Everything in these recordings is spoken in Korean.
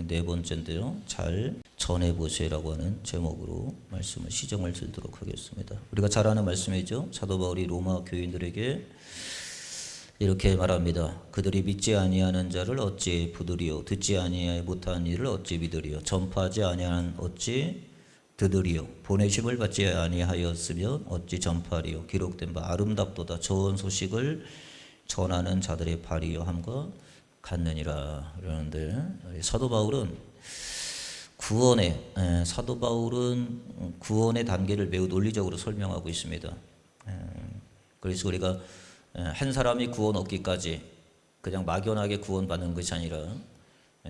네 번째인데요. 잘 전해보세요라고 하는 제목으로 말씀을 시정을 들도록 하겠습니다. 우리가 잘 아는 말씀이죠. 사도 바울이 로마 교인들에게 이렇게 말합니다. 그들이 믿지 아니하는 자를 어찌 부들이요, 듣지 아니하여 못한 일을 어찌 믿으리요, 전파하지 아니하는 어찌 듣으리요, 보내심을 받지 아니하였으면 어찌 전파하리요, 기록된 바 아름답도다 좋은 소식을 전하는 자들의 발이요 함과 같느니라. 그러는데 사도 바울은 구원의 단계를 매우 논리적으로 설명하고 있습니다. 그래서 우리가 한 사람이 구원 얻기까지 그냥 막연하게 구원받는 것이 아니라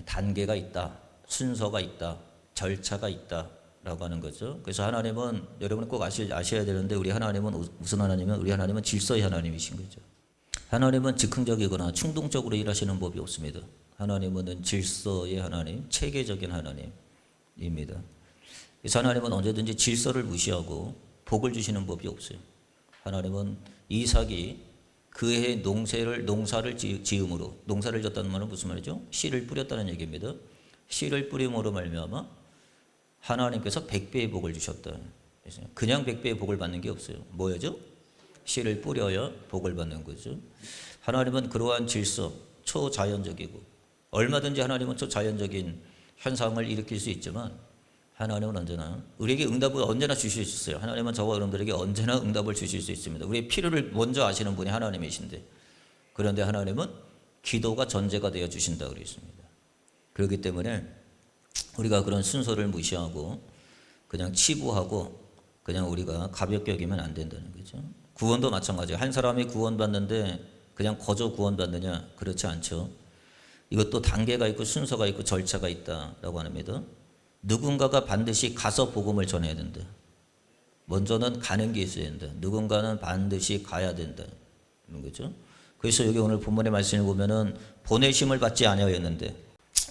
단계가 있다, 순서가 있다, 절차가 있다라고 하는 거죠. 그래서 하나님은, 여러분 꼭 아셔야 되는데, 우리 하나님은 무슨 하나님이면, 우리 하나님은 질서의 하나님이신 거죠. 하나님은 즉흥적이거나 충동적으로 일하시는 법이 없습니다. 하나님은 질서의 하나님, 체계적인 하나님입니다. 그래서 하나님은 언제든지 질서를 무시하고 복을 주시는 법이 없어요. 하나님은 이삭이 그의 농사를 지음으로, 농사를 졌다는 말은 무슨 말이죠? 씨를 뿌렸다는 얘기입니다. 씨를 뿌림으로 말미암아 하나님께서 100배의 복을 주셨다. 그냥 100배의 복을 받는 게 없어요. 뭐였죠? 씨를 뿌려야 복을 받는 거죠. 하나님은 그러한 질서, 초자연적이고, 얼마든지 하나님은 초자연적인 현상을 일으킬 수 있지만, 하나님은 언제나 우리에게 응답을 언제나 주실 수 있어요. 하나님은 저와 여러분들에게 언제나 응답을 주실 수 있습니다. 우리의 필요를 먼저 아시는 분이 하나님이신데, 그런데 하나님은 기도가 전제가 되어 주신다고 그랬습니다. 그렇기 때문에 우리가 그런 순서를 무시하고 그냥 치부하고 그냥 우리가 가볍게 여기면 안 된다는 거죠. 구원도 마찬가지예요. 한 사람이 구원받는데 그냥 거저 구원받느냐? 그렇지 않죠. 이것도 단계가 있고 순서가 있고 절차가 있다라고 합니다. 누군가가 반드시 가서 복음을 전해야 된다. 먼저는 가는 게 있어야 된다. 누군가는 반드시 가야 된다. 이런 거죠. 그래서 여기 오늘 본문의 말씀을 보면은 보내심을 받지 아니하였는데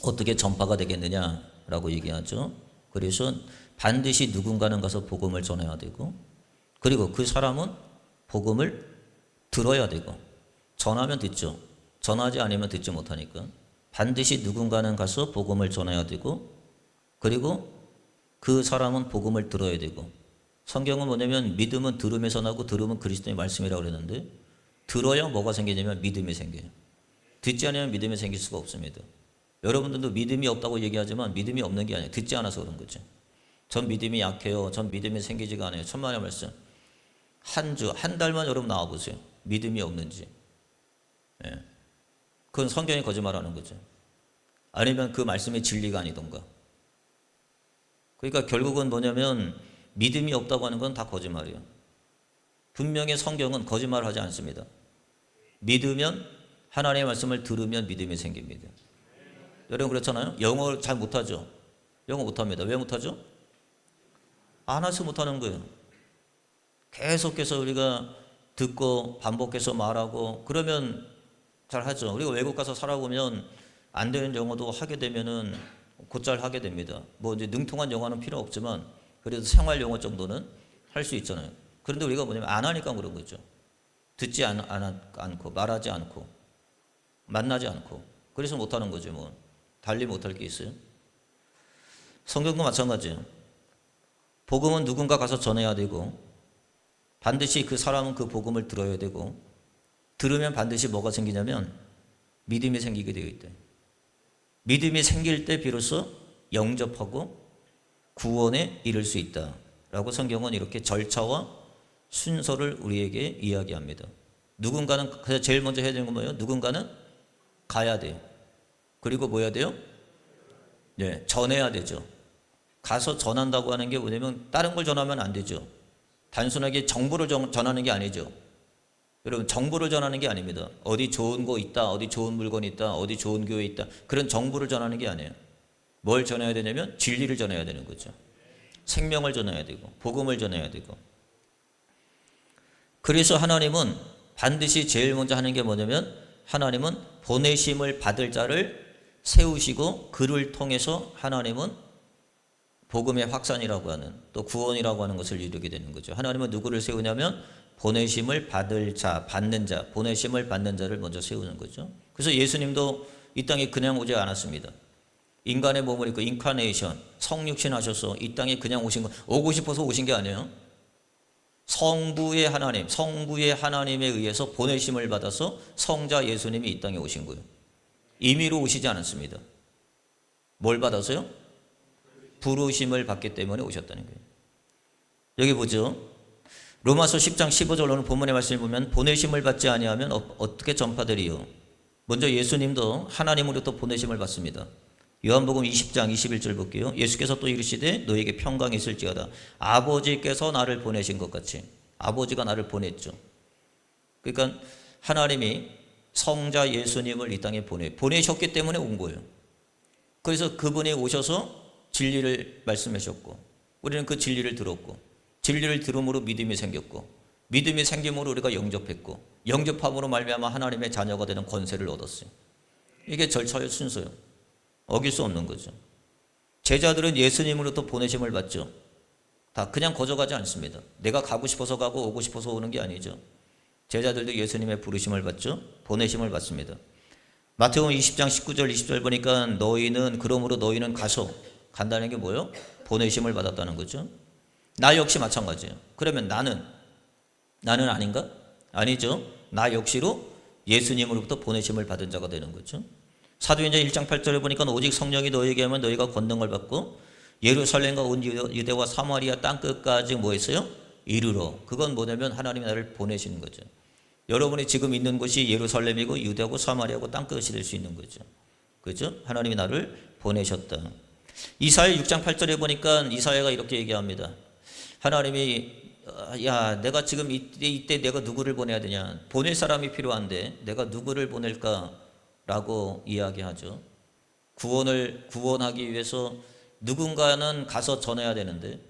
어떻게 전파가 되겠느냐라고 얘기하죠. 그래서 반드시 누군가는 가서 복음을 전해야 되고, 그리고 그 사람은 복음을 들어야 되고, 전하면 듣죠. 전하지 않으면 듣지 못하니까 반드시 누군가는 가서 복음을 전해야 되고, 그리고 그 사람은 복음을 들어야 되고, 성경은 뭐냐면 믿음은 들음에서 나고 들음은 그리스도의 말씀이라고 그랬는데, 들어야 뭐가 생기냐면 믿음이 생겨요. 듣지 않으면 믿음이 생길 수가 없습니다. 여러분들도 믿음이 없다고 얘기하지만 믿음이 없는 게 아니에요. 듣지 않아서 그런 거죠. 전 믿음이 약해요. 전 믿음이 생기지가 않아요. 천만의 말씀. 한 달만 여러분 나와보세요. 믿음이 없는지. 예. 그건 성경이 거짓말하는 거죠. 아니면 그 말씀의 진리가 아니던가. 그러니까 결국은 뭐냐면 믿음이 없다고 하는 건 다 거짓말이에요. 분명히 성경은 거짓말하지 않습니다. 믿으면, 하나님의 말씀을 들으면 믿음이 생깁니다. 여러분 그렇잖아요. 영어 잘 못하죠. 영어 못합니다. 왜 못하죠? 안 해서 못하는 거예요. 계속해서 우리가 듣고 반복해서 말하고 그러면 잘하죠. 우리가 외국 가서 살아보면 안 되는 영어도 하게 되면은 곧잘 하게 됩니다. 뭐 이제 능통한 영어는 필요 없지만 그래도 생활 영어 정도는 할 수 있잖아요. 그런데 우리가 뭐냐면 안 하니까 그런 거죠. 듣지 않고 말하지 않고 만나지 않고 그래서 못하는 거죠. 뭐 달리 못할 게 있어요. 성경도 마찬가지예요. 복음은 누군가 가서 전해야 되고, 반드시 그 사람은 그 복음을 들어야 되고, 들으면 반드시 뭐가 생기냐면 믿음이 생기게 되어 있대. 믿음이 생길 때 비로소 영접하고 구원에 이를 수 있다라고 성경은 이렇게 절차와 순서를 우리에게 이야기합니다. 누군가는, 그래서 제일 먼저 해야 되는 건 뭐예요? 누군가는 가야 돼요. 그리고 뭐 해야 돼요? 네, 전해야 되죠. 가서 전한다고 하는 게 뭐냐면 다른 걸 전하면 안 되죠. 단순하게 정보를 전하는 게 아니죠. 여러분 정보를 전하는 게 아닙니다. 어디 좋은 거 있다, 어디 좋은 물건이 있다, 어디 좋은 교회 있다, 그런 정보를 전하는 게 아니에요. 뭘 전해야 되냐면 진리를 전해야 되는 거죠. 생명을 전해야 되고 복음을 전해야 되고. 그래서 하나님은 반드시 제일 먼저 하는 게 뭐냐면, 하나님은 보내심을 받을 자를 세우시고 그를 통해서 하나님은 복음의 확산이라고 하는, 또 구원이라고 하는 것을 이루게 되는 거죠. 하나님은 누구를 세우냐면 보내심을 받을 자, 받는 자, 보내심을 받는 자를 먼저 세우는 거죠. 그래서 예수님도 이 땅에 그냥 오지 않았습니다. 인간의 몸을 입고 인카네이션, 성육신 하셔서 이 땅에 그냥 오신 거, 오고 싶어서 오신 게 아니에요. 성부의 하나님, 성부의 하나님에 의해서 보내심을 받아서 성자 예수님이 이 땅에 오신 거예요. 임의로 오시지 않았습니다. 뭘 받아서요? 부르심을 받기 때문에 오셨다는 거예요. 여기 보죠. 로마서 10장 15절로는 본문의 말씀을 보면 보내심을 받지 아니하면 어떻게 전파되리요? 먼저 예수님도 하나님으로부터 보내심을 받습니다. 요한복음 20장 21절 볼게요. 예수께서 또 이르시되 너에게 평강이 있을지어다. 아버지께서 나를 보내신 것 같이. 아버지가 나를 보냈죠. 그러니까 하나님이 성자 예수님을 이 땅에 보내셨기 때문에 온 거예요. 그래서 그분이 오셔서 진리를 말씀하셨고 우리는 그 진리를 들었고 진리를 들음으로 믿음이 생겼고 믿음이 생김으로 우리가 영접했고 영접함으로 말미암아 하나님의 자녀가 되는 권세를 얻었어요. 이게 절차의 순서예요. 어길 수 없는 거죠. 제자들은 예수님으로부터 보내심을 받죠. 다 그냥 거저가지 않습니다. 내가 가고 싶어서 가고 오고 싶어서 오는 게 아니죠. 제자들도 예수님의 부르심을 받죠. 보내심을 받습니다. 마태복음 20장 19절 20절 보니까 너희는 그러므로 너희는 가서 간다는 게 뭐예요? 보내심을 받았다는 거죠. 나 역시 마찬가지예요. 그러면 나는 아닌가? 아니죠. 나 역시로 예수님으로부터 보내심을 받은 자가 되는 거죠. 사도행전 1장 8절에 보니까 오직 성령이 너희에게 하면 너희가 권능을 받고 예루살렘과 온 유대와 사마리아 땅끝까지 뭐 했어요? 이르러. 그건 뭐냐면 하나님이 나를 보내시는 거죠. 여러분이 지금 있는 곳이 예루살렘이고 유대하고 사마리아고 땅끝이 될 수 있는 거죠. 그죠? 하나님이 나를 보내셨다. 이사야 6장 8절에 보니까 이사야가 이렇게 얘기합니다. 하나님이 야 내가 지금 이때 내가 누구를 보내야 되냐. 보낼 사람이 필요한데 내가 누구를 보낼까라고 이야기하죠. 구원하기 위해서 누군가는 가서 전해야 되는데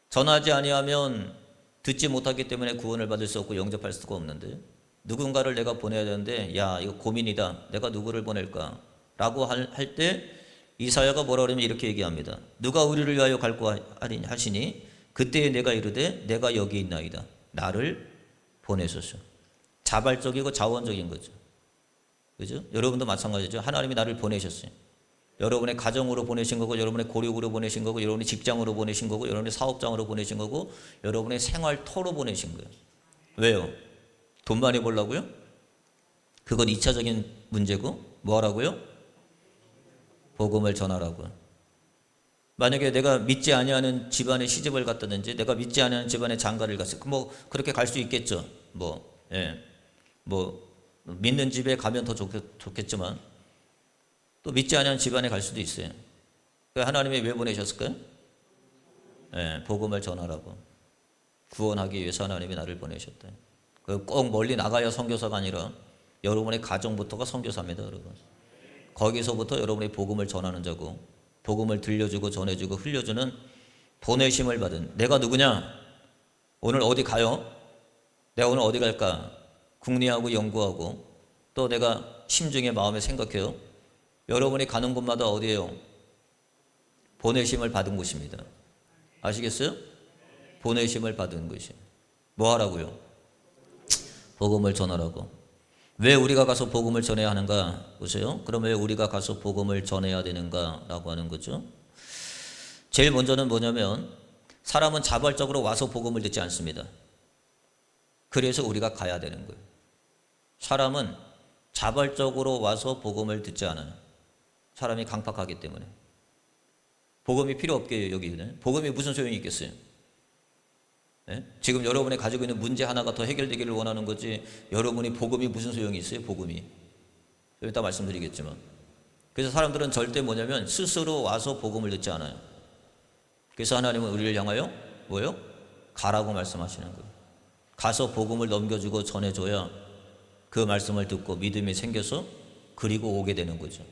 전하지 아니하면 듣지 못하기 때문에 구원을 받을 수 없고 영접할 수가 없는데 누군가를 내가 보내야 되는데 야 이거 고민이다. 내가 누구를 보낼까? 라고 할 때 이사야가 뭐라 그러면 이렇게 얘기합니다. 누가 우리를 위하여 갈고 하시니 그때에 내가 이르되 내가 여기 있나이다. 나를 보내소서. 자발적이고 자원적인 거죠. 그죠? 여러분도 마찬가지죠. 하나님이 나를 보내셨어요. 여러분의 가정으로 보내신 거고 여러분의 고륙으로 보내신 거고 여러분의 직장으로 보내신 거고 여러분의 사업장으로 보내신 거고 여러분의 생활터로 보내신 거예요. 왜요? 돈 많이 벌라고요? 그건 2차적인 문제고 뭐 하라고요? 복음을 전하라고요. 만약에 내가 믿지 아니하는 집안에 시집을 갔다든지 내가 믿지 아니하는 집안에 장가를 갔어요. 뭐 그렇게 갈 수 있겠죠. 믿는 집에 가면 더 좋겠지만 또 믿지 않은 집안에 갈 수도 있어요. 하나님이 왜 보내셨을까요? 복음을 전하라고. 구원하기 위해서 하나님이 나를 보내셨다. 꼭 멀리 나가야 선교사가 아니라 여러분의 가정부터가 선교사입니다. 여러분. 거기서부터 여러분의 복음을 전하는 자고 복음을 들려주고 전해주고 흘려주는 보내심을 받은 내가 누구냐? 오늘 어디 가요? 내가 오늘 어디 갈까? 궁리하고 연구하고 또 내가 심중에 마음에 생각해요. 여러분이 가는 곳마다 어디예요? 보내심을 받은 곳입니다. 아시겠어요? 보내심을 받은 곳이에요. 뭐 하라고요? 복음을 전하라고. 왜 우리가 가서 복음을 전해야 하는가? 보세요. 그럼 왜 우리가 가서 복음을 전해야 되는가? 라고 하는 거죠. 제일 먼저는 뭐냐면 사람은 자발적으로 와서 복음을 듣지 않습니다. 그래서 우리가 가야 되는 거예요. 사람은 자발적으로 와서 복음을 듣지 않아요. 사람이 강팍하기 때문에. 복음이 필요 없게 여기는. 복음이 무슨 소용이 있겠어요? 네? 지금 여러분이 가지고 있는 문제 하나가 더 해결되기를 원하는 거지 여러분이 복음이 무슨 소용이 있어요? 복음이. 이따 말씀드리겠지만. 그래서 사람들은 절대 뭐냐면 스스로 와서 복음을 듣지 않아요. 그래서 하나님은 우리를 향하여 뭐예요? 가라고 말씀하시는 거예요. 가서 복음을 넘겨주고 전해줘야 그 말씀을 듣고 믿음이 생겨서 그리고 오게 되는 거죠.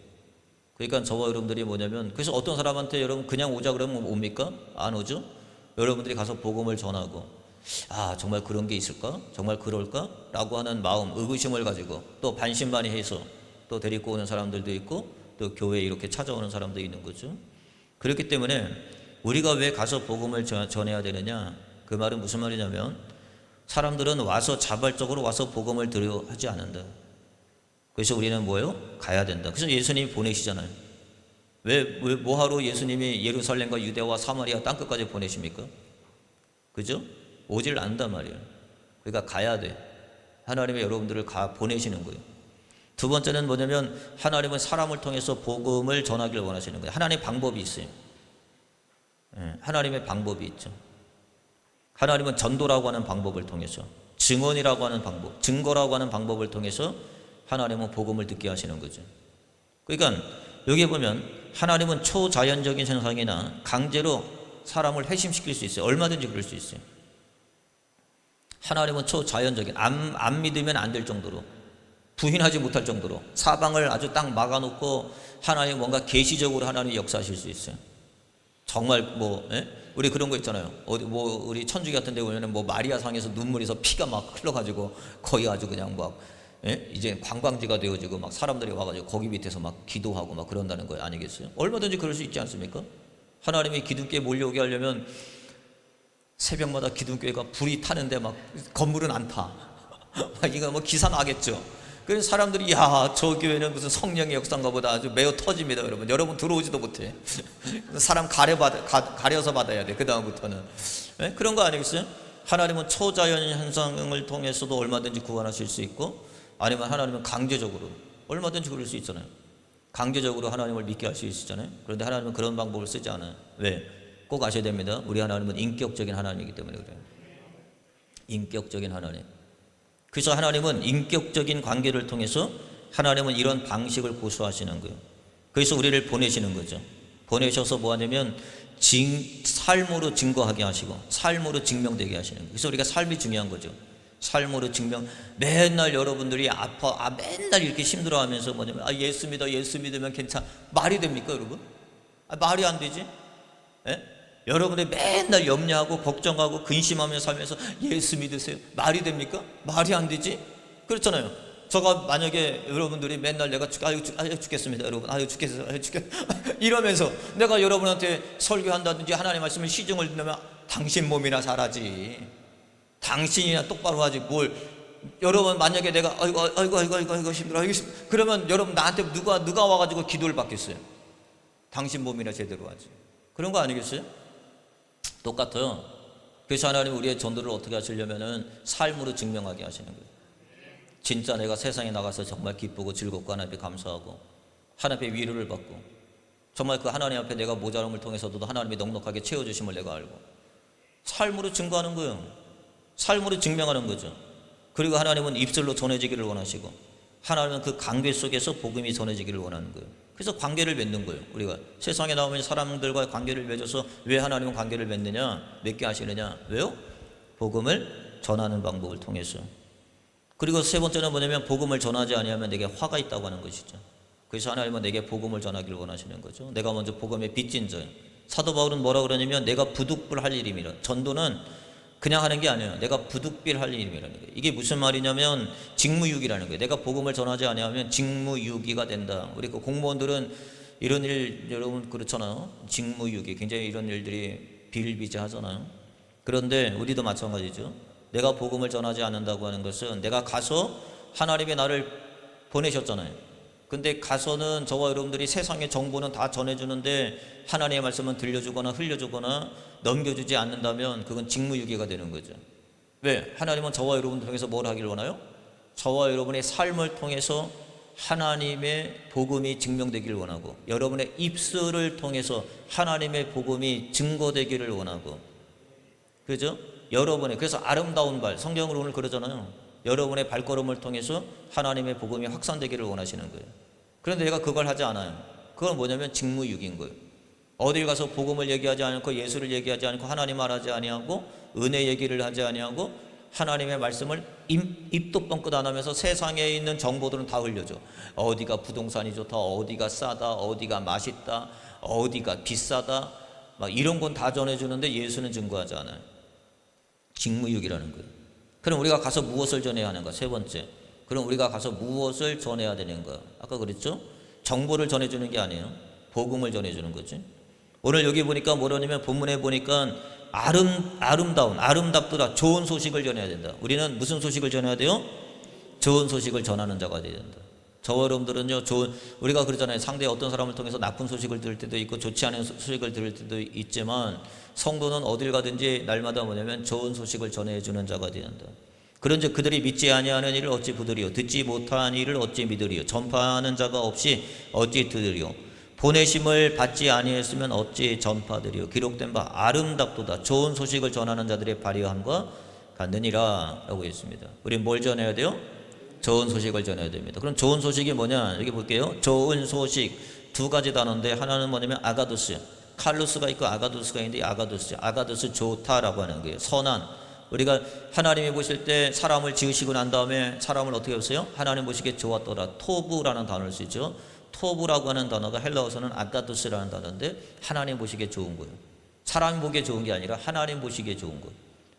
그러니까 저와 여러분들이 뭐냐면 그래서 어떤 사람한테 여러분 그냥 오자 그러면 옵니까? 안 오죠? 여러분들이 가서 복음을 전하고 정말 그런 게 있을까? 정말 그럴까? 라고 하는 마음, 의구심을 가지고 또 반신반의해서 또 데리고 오는 사람들도 있고 또 교회에 이렇게 찾아오는 사람도 있는 거죠. 그렇기 때문에 우리가 왜 가서 복음을 전해야 되느냐? 그 말은 무슨 말이냐면 사람들은 와서 자발적으로 와서 복음을 들으려 하지 않는다. 그래서 우리는 뭐예요? 가야 된다. 그래서 예수님이 보내시잖아요. 뭐하러 예수님이 예루살렘과 유대와 사마리아 땅끝까지 보내십니까? 그죠? 오질 않는단 말이에요. 그러니까 가야 돼. 하나님이 여러분들을 보내시는 거예요. 두 번째는 뭐냐면 하나님은 사람을 통해서 복음을 전하기를 원하시는 거예요. 하나님의 방법이 있어요. 하나님의 방법이 있죠. 하나님은 전도라고 하는 방법을 통해서, 증언이라고 하는 방법, 증거라고 하는 방법을 통해서 하나님은 복음을 듣게 하시는 거죠. 그러니까 여기 보면 하나님은 초자연적인 현상이나 강제로 사람을 회심시킬 수 있어요. 얼마든지 그럴 수 있어요. 하나님은 초자연적인, 안 믿으면 안 될 정도로, 부인하지 못할 정도로 사방을 아주 딱 막아놓고 하나님 뭔가 계시적으로 하나님이 역사하실 수 있어요. 정말 우리 그런 거 있잖아요. 우리 천주교 같은 데 보면 마리아 상에서 눈물에서 피가 막 흘러가지고 거의 아주 그냥 이제 관광지가 되어지고 막 사람들이 와가지고 거기 밑에서 막 기도하고 막 그런다는 거 아니겠어요? 얼마든지 그럴 수 있지 않습니까? 하나님이 기둥교에 몰려오게 하려면 새벽마다 기둥교회가 불이 타는데 막 건물은 안 타. 이거 기사 나겠죠. 그래서 사람들이 저 교회는 무슨 성령의 역사인가 보다 아주 매우 터집니다. 여러분 들어오지도 못해. 사람 가려서 받아야 돼. 그 다음부터는 그런 거 아니겠어요? 하나님은 초자연 현상을 통해서도 얼마든지 구원하실 수 있고, 아니면 하나님은 강제적으로 얼마든지 그럴 수 있잖아요. 강제적으로 하나님을 믿게 할 수 있잖아요. 그런데 하나님은 그런 방법을 쓰지 않아요. 왜? 꼭 아셔야 됩니다. 우리 하나님은 인격적인 하나님이기 때문에 그래요. 인격적인 하나님. 그래서 하나님은 인격적인 관계를 통해서 하나님은 이런 방식을 고수하시는 거예요. 그래서 우리를 보내시는 거죠. 보내셔서 뭐 하냐면 삶으로 증거하게 하시고 삶으로 증명되게 하시는 거예요. 그래서 우리가 삶이 중요한 거죠. 삶으로 증명. 맨날 여러분들이 맨날 이렇게 힘들어하면서 뭐냐면 예수 믿으면 괜찮아. 말이 됩니까 여러분? 말이 안 되지. 여러분들 맨날 염려하고 걱정하고 근심하며 살면서 예수 믿으세요. 말이 됩니까? 말이 안 되지. 그렇잖아요. 제가 만약에 여러분들이 맨날 내가 죽겠습니다 여러분, 죽겠어요 이러면서 내가 여러분한테 설교한다든지 하나님의 말씀을 시중을 듣면 당신 몸이나 잘하지, 당신이나 똑바로 하지 뭘. 여러분 만약에 내가 아이고 힘들어 그러면 여러분 나한테 누가 와가지고 기도를 받겠어요? 당신 몸이나 제대로 하지. 그런 거 아니겠어요? 똑같아요. 그래서 하나님 우리의 전도를 어떻게 하시려면은 삶으로 증명하게 하시는 거예요. 진짜 내가 세상에 나가서 정말 기쁘고 즐겁고 하나님 앞에 감사하고 하나님 앞에 위로를 받고 정말 그 하나님 앞에 내가 모자람을 통해서도 하나님이 넉넉하게 채워주심을 내가 알고 삶으로 증거하는 거예요. 삶으로 증명하는 거죠. 그리고 하나님은 입술로 전해지기를 원하시고 하나님은 그 관계 속에서 복음이 전해지기를 원하는 거예요. 그래서 관계를 맺는 거예요. 우리가 세상에 나오면 사람들과 관계를 맺어서 왜 하나님은 관계를 맺느냐, 맺게 하시느냐. 왜요? 복음을 전하는 방법을 통해서. 그리고 세 번째는 뭐냐면 복음을 전하지 아니하면 내게 화가 있다고 하는 것이죠. 그래서 하나님은 내게 복음을 전하기를 원하시는 거죠. 내가 먼저 복음의 빚진 자예요. 사도 바울은 뭐라 그러냐면 내가 부득불 할 일임이라. 전도는 그냥 하는 게 아니에요. 내가 부득불 할 일임이라는 거예요. 이게 무슨 말이냐면 직무유기라는 거예요. 내가 복음을 전하지 아니하면 직무유기가 된다. 우리 그 공무원들은 이런 일 여러분 그렇잖아요. 직무유기 굉장히 이런 일들이 비일비재하잖아요. 그런데 우리도 마찬가지죠. 내가 복음을 전하지 않는다고 하는 것은 내가 가서 하나님의 나를 보내셨잖아요. 근데 가서는 저와 여러분들이 세상의 정보는 다 전해주는데 하나님의 말씀은 들려주거나 흘려주거나 넘겨주지 않는다면 그건 직무유기가 되는 거죠. 왜? 하나님은 저와 여러분 통해서 뭘 하기를 원해요? 저와 여러분의 삶을 통해서 하나님의 복음이 증명되기를 원하고 여러분의 입술을 통해서 하나님의 복음이 증거되기를 원하고, 그죠? 여러분의, 그래서 아름다운 발, 성경으로 오늘 그러잖아요. 여러분의 발걸음을 통해서 하나님의 복음이 확산되기를 원하시는 거예요. 그런데 내가 그걸 하지 않아요. 그건 뭐냐면 직무유기인 거예요. 어딜 가서 복음을 얘기하지 않고 예수를 얘기하지 않고 하나님 말하지 아니하고 은혜 얘기를 하지 아니하고 하나님의 말씀을 입도 뻥끗 안 하면서 세상에 있는 정보들은 다 흘려줘. 어디가 부동산이 좋다, 어디가 싸다, 어디가 맛있다, 어디가 비싸다, 막 이런 건 다 전해주는데 예수는 증거하지 않아요. 직무유기라는 거예요. 그럼 우리가 가서 무엇을 전해야 하는가? 세 번째. 그럼 우리가 가서 무엇을 전해야 되는가? 아까 그랬죠? 정보를 전해주는 게 아니에요. 복음을 전해주는 거지. 오늘 여기 보니까 뭐라냐면 본문에 보니까 아름답더라. 좋은 소식을 전해야 된다. 우리는 무슨 소식을 전해야 돼요? 좋은 소식을 전하는 자가 되어야 된다. 저와 여러분들은요, 우리가 그러잖아요. 상대 어떤 사람을 통해서 나쁜 소식을 들을 때도 있고 좋지 않은 소식을 들을 때도 있지만 성도는 어딜 가든지 날마다 뭐냐면 좋은 소식을 전해주는 자가 되야 한다. 그런즉 그들이 믿지 아니하는 일을 어찌 부들이요, 듣지 못한 일을 어찌 믿으리요, 전파하는 자가 없이 어찌 들으리요, 보내심을 받지 아니했으면 어찌 전파드리요. 기록된 바 아름답도다. 좋은 소식을 전하는 자들의 발휘함과 같느니라 라고 했습니다. 우리 뭘 전해야 돼요? 좋은 소식을 전해야 됩니다. 그럼 좋은 소식이 뭐냐? 여기 볼게요. 좋은 소식 두 가지 단어인데 하나는 뭐냐면 아가도스, 칼루스가 있고 아가도스가 있는데 아가도스 좋다라고 하는 거예요. 선한. 우리가 하나님이 보실 때 사람을 지으시고 난 다음에 사람을 어떻게 보세요? 하나님 보시기에 좋았더라. 토부라는 단어를 쓰죠. 토부라고 하는 단어가 헬라어서는 아가도스라는 단어인데 하나님 보시기에 좋은 거예요. 사람이 보기에 좋은 게 아니라 하나님 보시기에 좋은 거.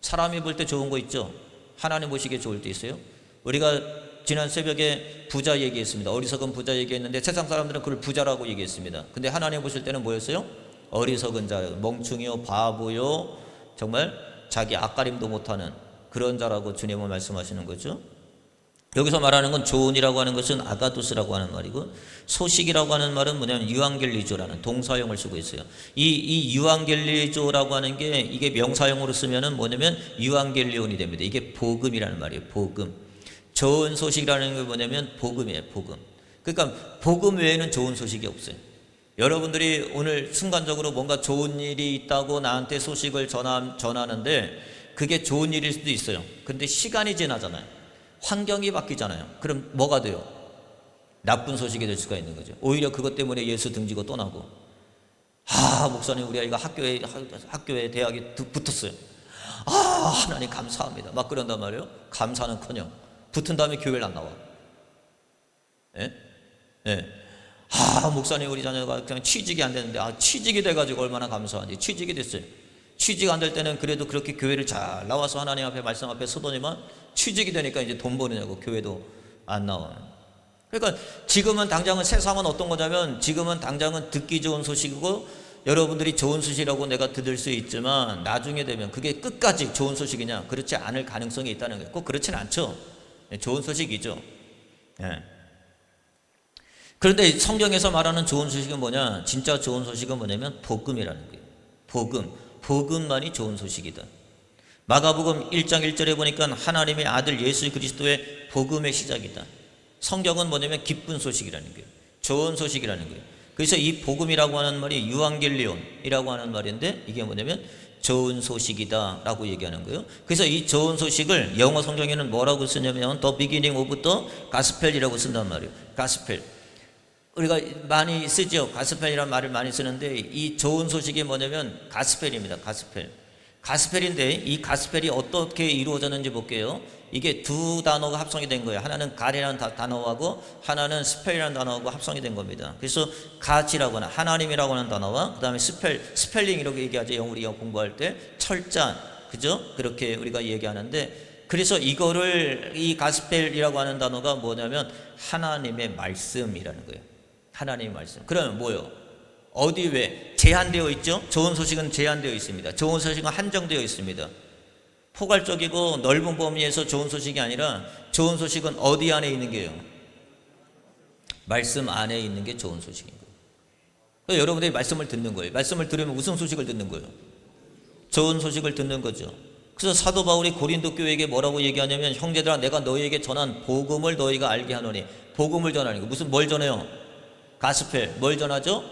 사람이 볼 때 좋은 거 있죠? 하나님 보시기에 좋을 때 있어요? 우리가 지난 새벽에 부자 얘기했습니다. 어리석은 부자 얘기했는데 세상 사람들은 그걸 부자라고 얘기했습니다. 근데 하나님 보실 때는 뭐였어요? 어리석은 자, 멍충이요, 바보요, 정말 자기 앞가림도 못하는 그런 자라고 주님은 말씀하시는 거죠. 여기서 말하는 건 좋은이라고 하는 것은 아가도스라고 하는 말이고, 소식이라고 하는 말은 뭐냐면 유앙겔리조라는 동사형을 쓰고 있어요. 이 유앙겔리조라고 하는 게 이게 명사형으로 쓰면은 뭐냐면 유앙겔리온이 됩니다. 이게 복음이라는 말이에요. 복음. 좋은 소식이라는 게 뭐냐면 복음이에요. 복음. 그러니까 복음 외에는 좋은 소식이 없어요. 여러분들이 오늘 순간적으로 뭔가 좋은 일이 있다고 나한테 소식을 전하는데 그게 좋은 일일 수도 있어요. 근데 시간이 지나잖아요. 환경이 바뀌잖아요. 그럼 뭐가 돼요? 나쁜 소식이 될 수가 있는 거죠. 오히려 그것 때문에 예수 등지고 떠나고, 목사님 우리 아이가 학교에 대학에 붙었어요. 하나님 감사합니다. 막 그런단 말이에요. 감사는커녕 붙은 다음에 교회를 안 나와. 예? 예. 목사님 우리 자녀가 그냥 취직이 안 되는데 취직이 돼가지고 얼마나 감사한지. 취직이 됐어요. 취직 안 될 때는 그래도 그렇게 교회를 잘 나와서 하나님 앞에 말씀 앞에 서더니만 취직이 되니까 이제 돈 버느냐고 교회도 안 나와요. 그러니까 지금은 당장은 세상은 어떤 거냐면 지금은 당장은 듣기 좋은 소식이고 여러분들이 좋은 소식이라고 내가 들을 수 있지만 나중에 되면 그게 끝까지 좋은 소식이냐? 그렇지 않을 가능성이 있다는 거예요. 꼭 그렇진 않죠. 좋은 소식이죠. 예. 그런데 성경에서 말하는 좋은 소식은 뭐냐? 진짜 좋은 소식은 뭐냐면 복음이라는 거예요. 복음만이 좋은 소식이다. 마가복음 1장 1절에 보니까 하나님의 아들 예수 그리스도의 복음의 시작이다. 성경은 뭐냐면 기쁜 소식이라는 거예요. 좋은 소식이라는 거예요. 그래서 이 복음이라고 하는 말이 유앙겔리온이라고 하는 말인데 이게 뭐냐면 좋은 소식이다 라고 얘기하는 거예요. 그래서 이 좋은 소식을 영어 성경에는 뭐라고 쓰냐면 The beginning of the gospel이라고 쓴단 말이에요. 가스펠. 우리가 많이 쓰죠. 가스펠이라는 말을 많이 쓰는데 이 좋은 소식이 뭐냐면 가스펠입니다. 가스펠인데 이 가스펠이 어떻게 이루어졌는지 볼게요. 이게 두 단어가 합성이 된 거예요. 하나는 God이라는 단어하고 하나는 스펠이라는 단어하고 합성이 된 겁니다. 그래서 God이라고 하는 하나님이라고 하는 단어와 그 다음에 스펠링 이렇게 얘기하죠. 우리가 공부할 때 철자, 그죠? 그렇게 우리가 얘기하는데 그래서 이거를 이 가스펠이라고 하는 단어가 뭐냐면 하나님의 말씀이라는 거예요. 하나님의 말씀. 그러면 뭐요? 어디 왜? 제한되어 있죠? 좋은 소식은 제한되어 있습니다. 좋은 소식은 한정되어 있습니다. 포괄적이고 넓은 범위에서 좋은 소식이 아니라 좋은 소식은 어디 안에 있는 게요? 말씀 안에 있는 게 좋은 소식인 거예요. 그러니까 여러분들이 말씀을 듣는 거예요. 말씀을 들으면 무슨 소식을 듣는 거예요? 좋은 소식을 듣는 거죠. 그래서 사도 바울이 고린도 교회에게 뭐라고 얘기하냐면 형제들아 내가 너희에게 전한 복음을 너희가 알게 하노니 복음을 전하는 거 무슨 뭘 전해요? 가스펠. 뭘 전하죠?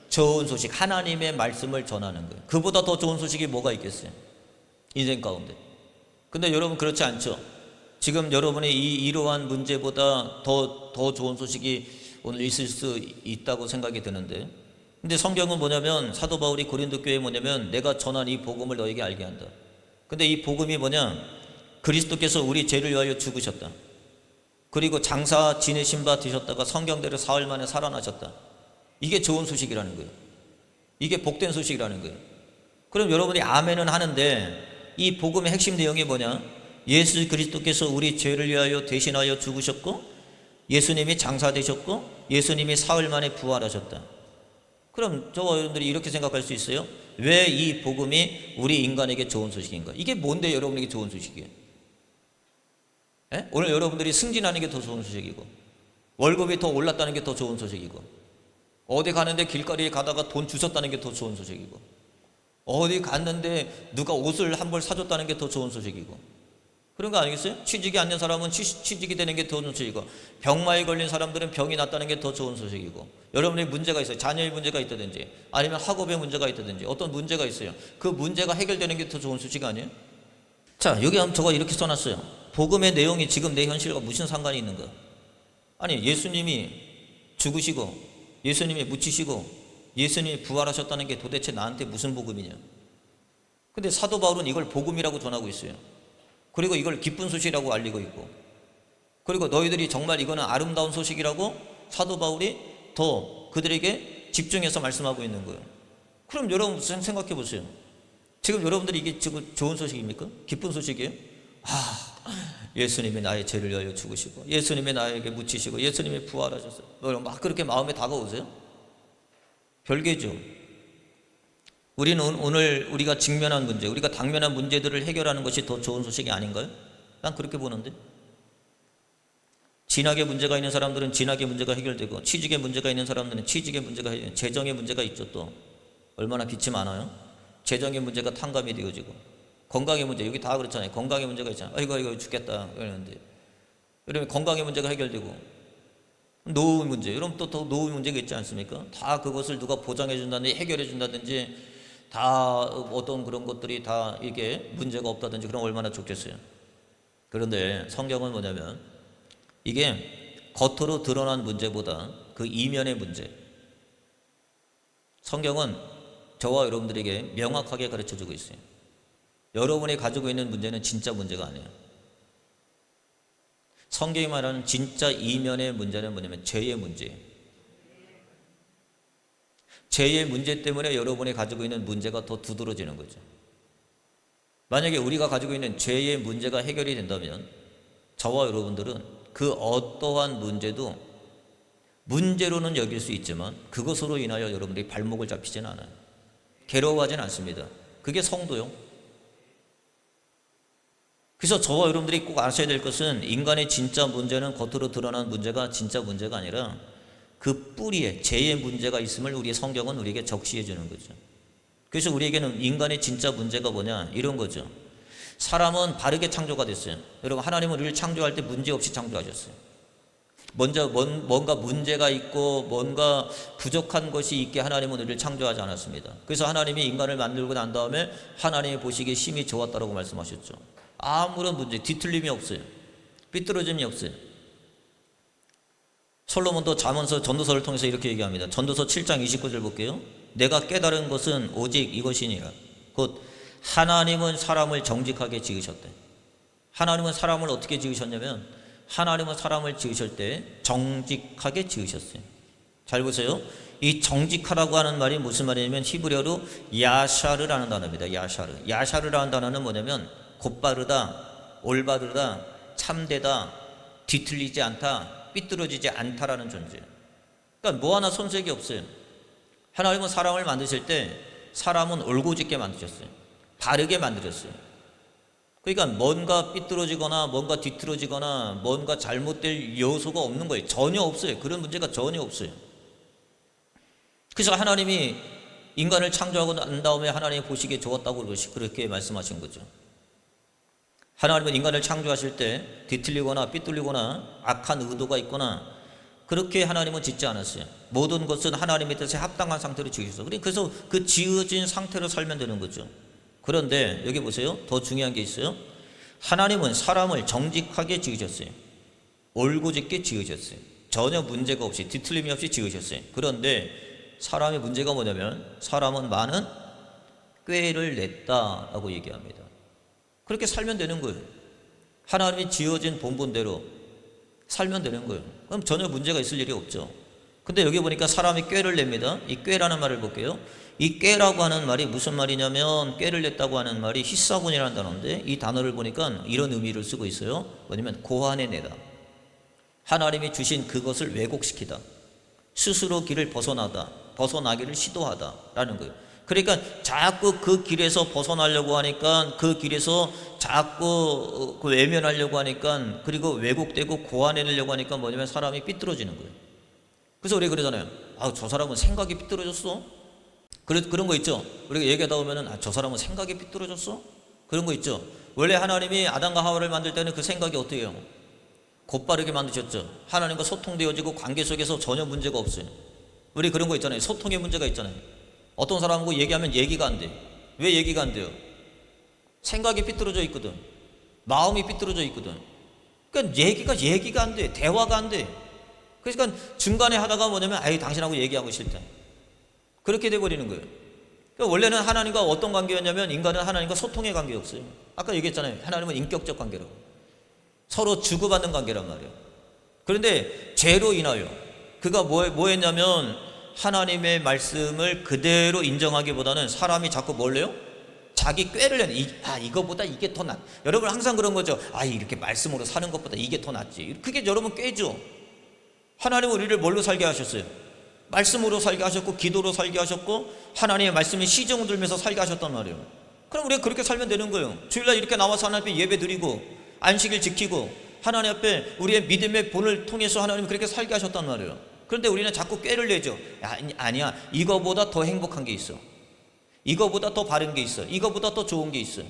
좋은 소식, 하나님의 말씀을 전하는 거예요. 그보다 더 좋은 소식이 뭐가 있겠어요? 인생 가운데. 근데 여러분 그렇지 않죠? 지금 여러분이 이러한 문제보다 더 좋은 소식이 오늘 있을 수 있다고 생각이 드는데, 근데 성경은 뭐냐면 사도 바울이 고린도 교회에 뭐냐면 내가 전한 이 복음을 너에게 알게 한다. 근데 이 복음이 뭐냐? 그리스도께서 우리 죄를 위하여 죽으셨다. 그리고 장사 지내신 바 되셨다가 성경대로 사흘 만에 살아나셨다. 이게 좋은 소식이라는 거예요. 이게 복된 소식이라는 거예요. 그럼 여러분이 아멘은 하는데 이 복음의 핵심 내용이 뭐냐? 예수 그리스도께서 우리 죄를 위하여 대신하여 죽으셨고 예수님이 장사되셨고 예수님이 사흘 만에 부활하셨다. 그럼 저와 여러분들이 이렇게 생각할 수 있어요? 왜 이 복음이 우리 인간에게 좋은 소식인가? 이게 뭔데 여러분에게 좋은 소식이에요? 예? 오늘 여러분들이 승진하는 게 더 좋은 소식이고 월급이 더 올랐다는 게 더 좋은 소식이고, 어디 가는데 길거리에 가다가 돈 주셨다는 게 더 좋은 소식이고, 어디 갔는데 누가 옷을 한 벌 사줬다는 게 더 좋은 소식이고, 그런 거 아니겠어요? 취직이 안 된 사람은 취직이 되는 게 더 좋은 소식이고, 병마에 걸린 사람들은 병이 낫다는 게 더 좋은 소식이고, 여러분의 문제가 있어요. 자녀의 문제가 있다든지, 아니면 학업의 문제가 있다든지, 어떤 문제가 있어요. 그 문제가 해결되는 게 더 좋은 소식 아니에요? 자, 여기 한번 저거 이렇게 써놨어요. 복음의 내용이 지금 내 현실과 무슨 상관이 있는가? 아니, 예수님이 죽으시고, 예수님이 묻히시고, 예수님이 부활하셨다는 게 도대체 나한테 무슨 복음이냐? 근데 사도 바울은 이걸 복음이라고 전하고 있어요. 그리고 이걸 기쁜 소식이라고 알리고 있고, 그리고 너희들이 정말 이거는 아름다운 소식이라고 사도 바울이 더 그들에게 집중해서 말씀하고 있는 거예요. 그럼 여러분 생각해 보세요. 지금 여러분들이 이게 지금 좋은 소식입니까? 기쁜 소식이에요? 예수님이 나의 죄를 위하여 죽으시고, 예수님이 나에게 묻히시고, 예수님이 부활하셨어요. 막 그렇게 마음에 다가오세요? 별개죠. 우리는 오늘 우리가 직면한 문제, 우리가 당면한 문제들을 해결하는 것이 더 좋은 소식이 아닌가요? 난 그렇게 보는데. 진학의 문제가 있는 사람들은 진학의 문제가 해결되고, 취직의 문제가 있는 사람들은 취직의 문제가 해결되고, 재정의 문제가 있죠. 또 얼마나 빛이 많아요. 재정의 문제가 탕감이 되어지고, 건강의 문제, 여기 다 그렇잖아요. 건강의 문제가 있잖아요. 아이고 죽겠다 이러는데, 여러분 건강의 문제가 해결되고, 노후 문제, 여러분 또 노후 문제가 있지 않습니까? 다 그것을 누가 보장해 준다든지 해결해 준다든지, 다 어떤 그런 것들이 다 이게 문제가 없다든지, 그럼 얼마나 좋겠어요. 그런데 성경은 뭐냐면, 이게 겉으로 드러난 문제보다 그 이면의 문제, 성경은 저와 여러분들에게 명확하게 가르쳐주고 있어요. 여러분이 가지고 있는 문제는 진짜 문제가 아니에요. 성경이 말하는 진짜 이면의 문제는 뭐냐면 죄의 문제예요. 죄의 문제 때문에 여러분이 가지고 있는 문제가 더 두드러지는 거죠. 만약에 우리가 가지고 있는 죄의 문제가 해결이 된다면, 저와 여러분들은 그 어떠한 문제도 문제로는 여길 수 있지만 그것으로 인하여 여러분들이 발목을 잡히지는 않아요. 괴로워하지는 않습니다. 그게 성도요. 그래서 저와 여러분들이 꼭 아셔야 될 것은, 인간의 진짜 문제는 겉으로 드러난 문제가 진짜 문제가 아니라 그 뿌리에 죄의 문제가 있음을 우리의 성경은 우리에게 적시해 주는 거죠. 그래서 우리에게는 인간의 진짜 문제가 뭐냐, 이런 거죠. 사람은 바르게 창조가 됐어요. 여러분, 하나님은 우리를 창조할 때 문제 없이 창조하셨어요. 먼저 뭔가 문제가 있고 뭔가 부족한 것이 있게 하나님은 우리를 창조하지 않았습니다. 그래서 하나님이 인간을 만들고 난 다음에 하나님이 보시기에 심히 좋았다라고 말씀하셨죠. 아무런 문제, 뒤틀림이 없어요. 삐뚤어짐이 없어요. 솔로몬도 잠언서 전도서를 통해서 이렇게 얘기합니다. 전도서 7장 29절 볼게요. 내가 깨달은 것은 오직 이것이니라. 곧 하나님은 사람을 정직하게 지으셨대. 하나님은 사람을 어떻게 지으셨냐면, 하나님은 사람을 지으실 때 정직하게 지으셨어요. 잘 보세요. 이 정직하라고 하는 말이 무슨 말이냐면, 히브리어로 야샤르라는 단어입니다. 야샤르라는 단어는 뭐냐면 곧바르다, 올바르다, 참되다, 뒤틀리지 않다, 삐뚤어지지 않다라는 존재예요. 그러니까 뭐 하나 손색이 없어요. 하나님은 사람을 만드실 때 사람은 올곧게 만드셨어요. 바르게 만드셨어요. 그러니까 뭔가 삐뚤어지거나 뭔가 뒤틀어지거나 뭔가 잘못될 요소가 없는 거예요. 전혀 없어요. 그런 문제가 전혀 없어요. 그래서 하나님이 인간을 창조하고 난 다음에 하나님이 보시기에 좋았다고 그렇게 말씀하신 거죠. 하나님은 인간을 창조하실 때 뒤틀리거나 삐뚤리거나 악한 의도가 있거나 그렇게 하나님은 짓지 않았어요. 모든 것은 하나님의 뜻에 합당한 상태로 지으셨어요. 그래서 그 지어진 상태로 살면 되는 거죠. 그런데 여기 보세요. 더 중요한 게 있어요. 하나님은 사람을 정직하게 지으셨어요. 올곧게 지으셨어요. 전혀 문제가 없이, 뒤틀림이 없이 지으셨어요. 그런데 사람의 문제가 뭐냐면, 사람은 많은 꾀를 냈다라고 얘기합니다. 그렇게 살면 되는 거예요. 하나님이 지어진 본분대로 살면 되는 거예요. 그럼 전혀 문제가 있을 일이 없죠. 근데 여기 보니까 사람이 꾀를 냅니다. 이 꾀라는 말을 볼게요. 이 꾀라고 하는 말이 무슨 말이냐면, 꾀를 냈다고 하는 말이 히사곤이라는 단어인데, 이 단어를 보니까 이런 의미를 쓰고 있어요. 뭐냐면 고안해내다. 하나님이 주신 그것을 왜곡시키다. 스스로 길을 벗어나기를 시도하다라는 거예요. 그러니까 자꾸 그 길에서 벗어나려고 하니까, 그 길에서 자꾸 외면하려고 하니까, 그리고 왜곡되고 고안해내려고 하니까 뭐냐면 사람이 삐뚤어지는 거예요. 그래서 우리 그러잖아요. 아, 저 사람은 생각이 삐뚤어졌어. 그런 거 있죠. 우리가 얘기하다 보면은, 아, 저 사람은 생각이 삐뚤어졌어. 그런 거 있죠. 원래 하나님이 아담과 하와를 만들 때는 그 생각이 어떻게 해요? 곧바르게 만드셨죠. 하나님과 소통되어지고 관계 속에서 전혀 문제가 없어요. 우리 그런 거 있잖아요. 소통의 문제가 있잖아요. 어떤 사람하고 얘기하면 얘기가 안 돼. 왜 얘기가 안 돼요? 생각이 삐뚤어져 있거든. 마음이 삐뚤어져 있거든. 그러니까 얘기가 안 돼. 대화가 안 돼. 그러니까 중간에 하다가 뭐냐면, 아유, 당신하고 얘기하고 싫다. 그렇게 돼버리는 거예요. 그러니까 원래는 하나님과 어떤 관계였냐면, 인간은 하나님과 소통의 관계였어요. 아까 얘기했잖아요. 하나님은 인격적 관계라고. 서로 주고받는 관계란 말이에요. 그런데 죄로 인하여 그가 뭐 했냐면, 하나님의 말씀을 그대로 인정하기보다는 사람이 자꾸 뭘 해요? 자기 꾀를 내는, 이거보다 이게 더 낫. 여러분 항상 그런 거죠. 이렇게 말씀으로 사는 것보다 이게 더 낫지. 그게 여러분 꾀죠. 하나님은 우리를 뭘로 살게 하셨어요? 말씀으로 살게 하셨고, 기도로 살게 하셨고, 하나님의 말씀에 시정을 들면서 살게 하셨단 말이에요. 그럼 우리가 그렇게 살면 되는 거예요. 주일날 이렇게 나와서 하나님 앞에 예배 드리고, 안식일 지키고, 하나님 앞에 우리의 믿음의 본을 통해서 하나님이 그렇게 살게 하셨단 말이에요. 그런데 우리는 자꾸 꾀를 내죠. 아니야, 이거보다 더 행복한 게 있어. 이거보다 더 바른 게 있어. 이거보다 더 좋은 게 있어.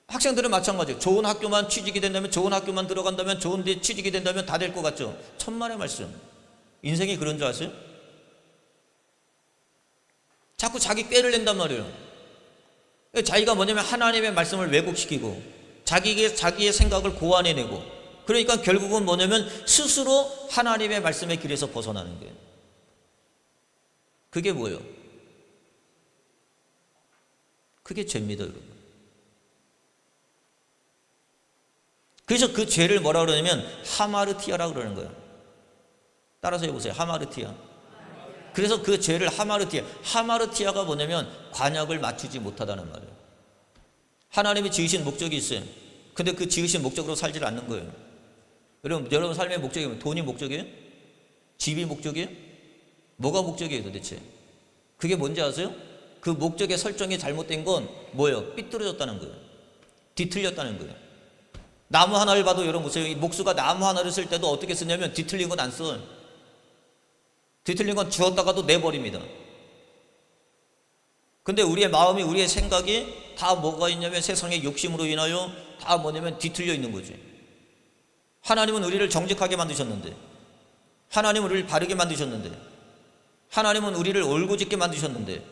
학생들은 마찬가지예요. 좋은 학교만 취직이 된다면, 좋은 학교만 들어간다면, 좋은 데 취직이 된다면 다 될 것 같죠. 천만의 말씀. 인생이 그런 줄 아세요? 자꾸 자기 꾀를 낸단 말이에요. 자기가 뭐냐면 하나님의 말씀을 왜곡시키고, 자기의 생각을 고안해내고, 그러니까 결국은 뭐냐면 스스로 하나님의 말씀의 길에서 벗어나는 거예요. 그게 뭐예요? 그게 죄입니다, 여러분. 그래서 그 죄를 뭐라 그러냐면 하마르티아라고 그러는 거예요. 따라서 해보세요. 하마르티아. 그래서 그 죄를 하마르티아가 뭐냐면 관약을 맞추지 못하다는 말이에요. 하나님이 지으신 목적이 있어요. 근데 그 지으신 목적으로 살지 않는 거예요. 여러분 삶의 목적이 뭐예요? 돈이 목적이에요? 집이 목적이에요? 뭐가 목적이에요 도대체? 그게 뭔지 아세요? 그 목적의 설정이 잘못된 건 뭐예요? 삐뚤어졌다는 거예요. 뒤틀렸다는 거예요. 나무 하나를 봐도 여러분 보세요. 이 목수가 나무 하나를 쓸 때도 어떻게 쓰냐면 뒤틀린 건 안 써요. 뒤틀린 건 주웠다가도 내버립니다. 근데 우리의 마음이, 우리의 생각이 다 뭐가 있냐면 세상의 욕심으로 인하여 다 뭐냐면 뒤틀려 있는 거지. 하나님은 우리를 정직하게 만드셨는데, 하나님은 우리를 바르게 만드셨는데, 하나님은 우리를 올곧게 만드셨는데,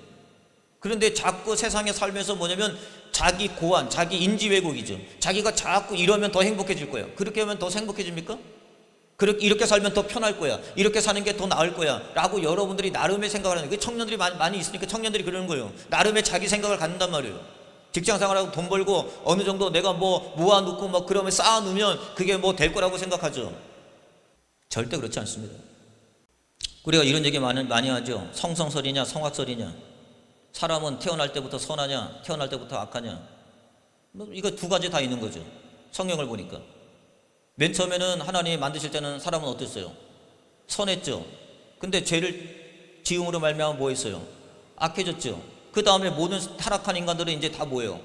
그런데 자꾸 세상에 살면서 뭐냐면 자기 고안, 자기 인지 왜곡이죠. 자기가 자꾸 이러면 더 행복해질 거야. 그렇게 하면 더 행복해집니까? 이렇게 살면 더 편할 거야. 이렇게 사는 게 더 나을 거야. 라고 여러분들이 나름의 생각을 하는 거예요. 청년들이 많이 있으니까 청년들이 그러는 거예요. 나름의 자기 생각을 갖는단 말이에요. 직장 생활하고 돈 벌고 어느 정도 내가 뭐 모아놓고 막 그러면 쌓아놓으면 그게 뭐 될 거라고 생각하죠. 절대 그렇지 않습니다. 우리가 이런 얘기 많이 하죠. 성성설이냐 성악설이냐. 사람은 태어날 때부터 선하냐 태어날 때부터 악하냐. 이거 두 가지 다 있는 거죠. 성경을 보니까. 맨 처음에는 하나님이 만드실 때는 사람은 어땠어요? 선했죠. 근데 죄를 지음으로 말미암아 뭐 했어요? 악해졌죠. 그 다음에 모든 타락한 인간들은 이제 다 뭐예요?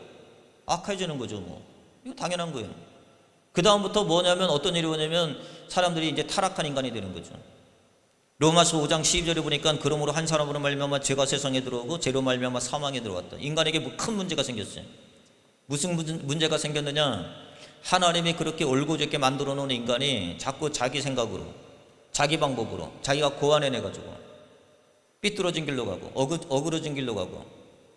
악해지는 거죠. 뭐 이거 당연한 거예요. 그 다음부터 뭐냐면 어떤 일이 오냐면 사람들이 이제 타락한 인간이 되는 거죠. 로마서 5장 12절에 보니까 그러므로 한 사람으로 말미암아 죄가 세상에 들어오고 죄로 말미암아 사망에 들어왔다. 인간에게 뭐 큰 문제가 생겼어요. 무슨 문제가 생겼느냐? 하나님이 그렇게 올곧게 만들어 놓은 인간이 자꾸 자기 생각으로, 자기 방법으로, 자기가 고안해내가지고 삐뚤어진 길로 가고 어그러진 길로 가고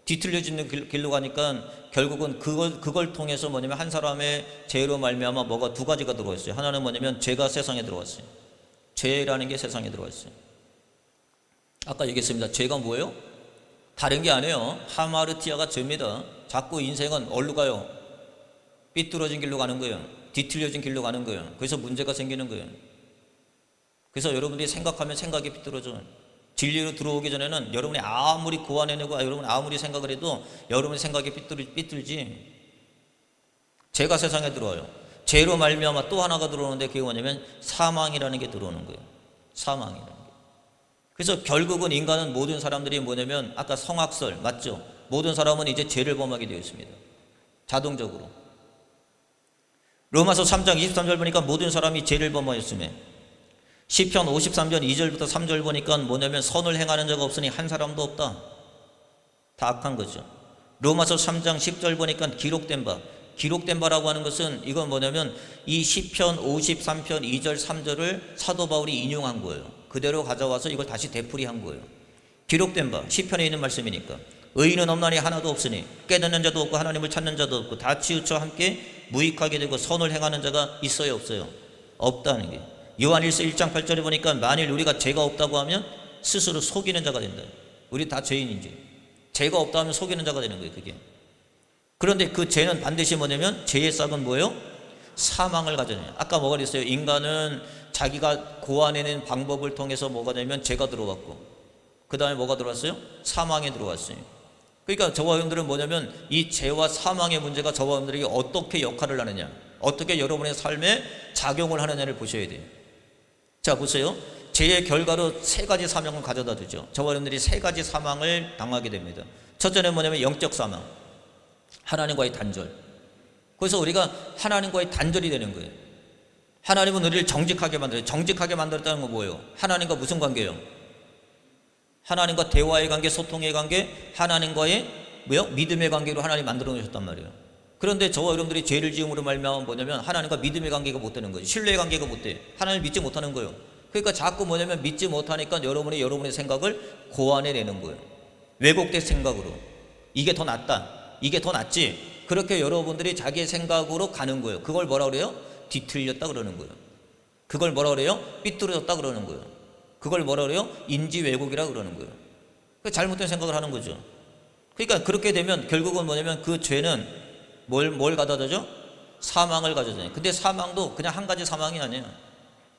뒤틀려지는 길로 가니까 결국은 그걸 통해서 뭐냐면 한 사람의 죄로 말미암아 뭐가 두 가지가 들어왔어요. 하나는 뭐냐면 죄가 세상에 들어왔어요. 죄라는 게 세상에 들어왔어요. 아까 얘기했습니다. 죄가 뭐예요? 다른 게 아니에요. 하마르티아가 죄입니다. 자꾸 인생은 어디로 가요? 삐뚤어진 길로 가는 거예요. 뒤틀려진 길로 가는 거예요. 그래서 문제가 생기는 거예요. 그래서 여러분들이 생각하면 생각이 삐뚤어져. 진리로 들어오기 전에는 여러분이 아무리 고안해내고 여러분이 아무리 생각을 해도 여러분의 생각이 삐뚤지. 죄가 세상에 들어와요. 죄로 말미암아 또 하나가 들어오는데 그게 뭐냐면 사망이라는 게 들어오는 거예요. 사망이라는 게. 그래서 결국은 인간은 모든 사람들이 뭐냐면 아까 성악설 맞죠? 모든 사람은 이제 죄를 범하게 되어 있습니다. 자동적으로. 로마서 3장 23절 보니까 모든 사람이 죄를 범하였으며, 시편 53편 2절부터 3절 보니까 뭐냐면 선을 행하는 자가 없으니 한 사람도 없다. 다 악한 거죠. 로마서 3장 10절 보니까 기록된 바라고 하는 것은 이건 뭐냐면 이 시편 53편 2절 3절을 사도 바울이 인용한 거예요. 그대로 가져와서 이걸 다시 되풀이한 거예요. 기록된 바, 시편에 있는 말씀이니까. 의인은 없나니 하나도 없으니 깨닫는 자도 없고 하나님을 찾는 자도 없고 다 치우쳐 함께 무익하게 되고 선을 행하는 자가 있어요 없어요? 없다는 게. 요한일서 1장 8절에 보니까 만일 우리가 죄가 없다고 하면 스스로 속이는 자가 된다. 우리 다 죄인인지 죄가 없다 하면 속이는 자가 되는 거예요. 그게. 그런데 그 죄는 반드시 뭐냐면 죄의 싹은 뭐예요? 사망을 가져내요. 아까 뭐가 그랬어요? 인간은 자기가 고안해낸 방법을 통해서 뭐가 되면 죄가 들어왔고 그 다음에 뭐가 들어왔어요? 사망에 들어왔어요. 그러니까 저와 여러분들은 뭐냐면 이 죄와 사망의 문제가 저와 여러분들에게 어떻게 역할을 하느냐, 어떻게 여러분의 삶에 작용을 하느냐를 보셔야 돼요. 자 보세요. 죄의 결과로 세 가지 사망을 가져다 주죠. 저와 여러분들이 세 가지 사망을 당하게 됩니다. 첫째는 뭐냐면 영적 사망, 하나님과의 단절. 그래서 우리가 하나님과의 단절이 되는 거예요. 하나님은 우리를 정직하게 만들어요. 정직하게 만들었다는 건 뭐예요? 하나님과 무슨 관계예요? 하나님과 대화의 관계, 소통의 관계, 하나님과의 뭐요? 믿음의 관계로 하나님 만들어 놓으셨단 말이에요. 그런데 저와 여러분들이 죄를 지음으로 말미암아 뭐냐면 하나님과 믿음의 관계가 못 되는 거예요. 신뢰의 관계가 못 돼. 하나님을 믿지 못하는 거예요. 그러니까 자꾸 뭐냐면 믿지 못하니까 여러분의 생각을 고안해내는 거예요. 왜곡된 생각으로. 이게 더 낫다. 이게 더 낫지. 그렇게 여러분들이 자기의 생각으로 가는 거예요. 그걸 뭐라 그래요? 뒤틀렸다 그러는 거예요. 그걸 뭐라 그래요? 삐뚤어졌다 그러는 거예요. 그걸 뭐라 그래요? 인지 왜곡이라 그러는 거예요. 잘못된 생각을 하는 거죠. 그러니까 그렇게 되면 결국은 뭐냐면 그 죄는 뭘 가져다죠? 사망을 가져다요. 근데 사망도 그냥 한 가지 사망이 아니에요.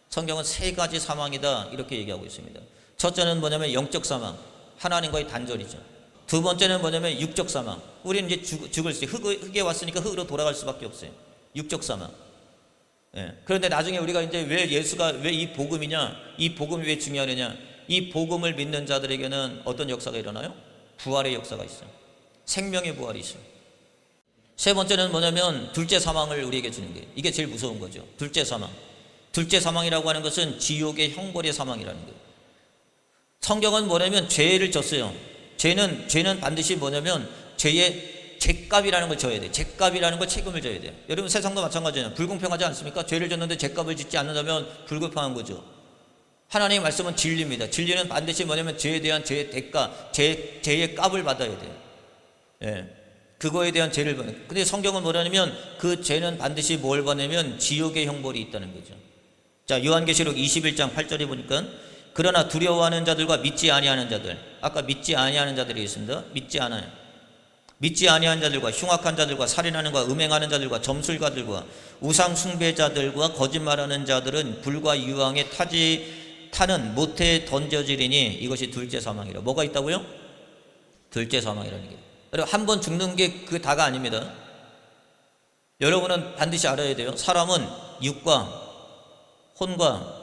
성경은 세 가지 사망이다 이렇게 얘기하고 있습니다. 첫째는 뭐냐면 영적 사망, 하나님과의 단절이죠. 두 번째는 뭐냐면 육적 사망. 우리는 이제 죽을 수 있어요. 흙에 왔으니까 흙으로 돌아갈 수밖에 없어요. 육적 사망. 예. 그런데 나중에 우리가 이제 왜 예수가 왜 이 복음이냐, 이 복음이 왜 중요하느냐, 이 복음을 믿는 자들에게는 어떤 역사가 일어나요? 부활의 역사가 있어요. 생명의 부활이 있어요. 세 번째는 뭐냐면 둘째 사망을 우리에게 주는 게, 이게 제일 무서운 거죠. 둘째 사망. 둘째 사망이라고 하는 것은 지옥의 형벌의 사망이라는 거예요. 성경은 뭐냐면 죄를 졌어요. 죄는 반드시 뭐냐면 죄값이라는 걸 져야 돼. 죄값이라는 걸 책임을 져야 돼요. 여러분 세상도 마찬가지예요. 불공평하지 않습니까? 죄를 졌는데 죄값을 짓지 않는다면 불공평한 거죠. 하나님의 말씀은 진리입니다. 진리는 반드시 뭐냐면 죄에 대한 죄의 대가, 죄의 값을 받아야 돼요. 예. 그거에 대한 죄를 받는. 근데 성경은 뭐냐면 그 죄는 반드시 뭘 받냐면 지옥의 형벌이 있다는 거죠. 자, 요한계시록 21장 8절에 보니까 그러나 두려워하는 자들과 믿지 아니하는 자들, 아까 믿지 아니하는 자들이 있습니다. 믿지 않아요. 믿지 아니하는 자들과 흉악한 자들과 살인하는 과 음행하는 자들과 점술가들과 우상 숭배자들과 거짓말하는 자들은 불과 유황에 타는 못에 던져지리니 이것이 둘째 사망이라. 뭐가 있다고요? 둘째 사망이라는 게. 여러분 한 번 죽는 게 그 다가 아닙니다. 여러분은 반드시 알아야 돼요. 사람은 육과 혼과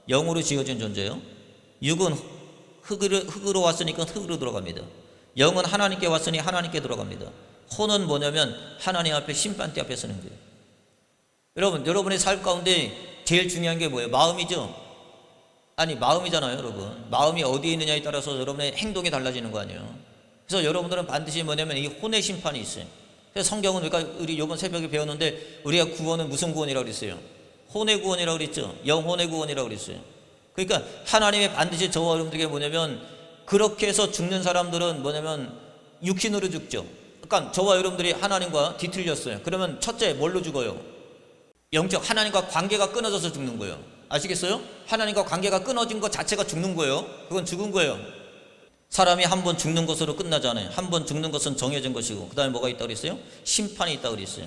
영으로 지어진 존재예요. 육은 흙으로 왔으니까 흙으로 들어갑니다. 영은 하나님께 왔으니 하나님께 들어갑니다. 혼은 뭐냐면 하나님 앞에 심판대 앞에 서는 거예요. 여러분의 삶 가운데 제일 중요한 게 뭐예요? 마음이죠. 아니 마음이잖아요. 여러분 마음이 어디에 있느냐에 따라서 여러분의 행동이 달라지는 거 아니에요. 그래서 여러분들은 반드시 뭐냐면 이 혼의 심판이 있어요. 그래서 성경은 우리 이번 새벽에 배웠는데 우리가 구원은 무슨 구원이라고 그랬어요? 혼의 구원이라고 그랬죠. 영혼의 구원이라고 그랬어요. 그러니까 하나님이 반드시 저와 여러분들에게 뭐냐면 그렇게 해서 죽는 사람들은 뭐냐면 육신으로 죽죠. 그러니까 저와 여러분들이 하나님과 뒤틀렸어요. 그러면 첫째 뭘로 죽어요? 영적, 하나님과 관계가 끊어져서 죽는 거예요. 아시겠어요? 하나님과 관계가 끊어진 것 자체가 죽는 거예요. 그건 죽은 거예요. 사람이 한 번 죽는 것으로 끝나잖아요. 한 번 죽는 것은 정해진 것이고 그 다음에 뭐가 있다고 그랬어요? 심판이 있다고 그랬어요.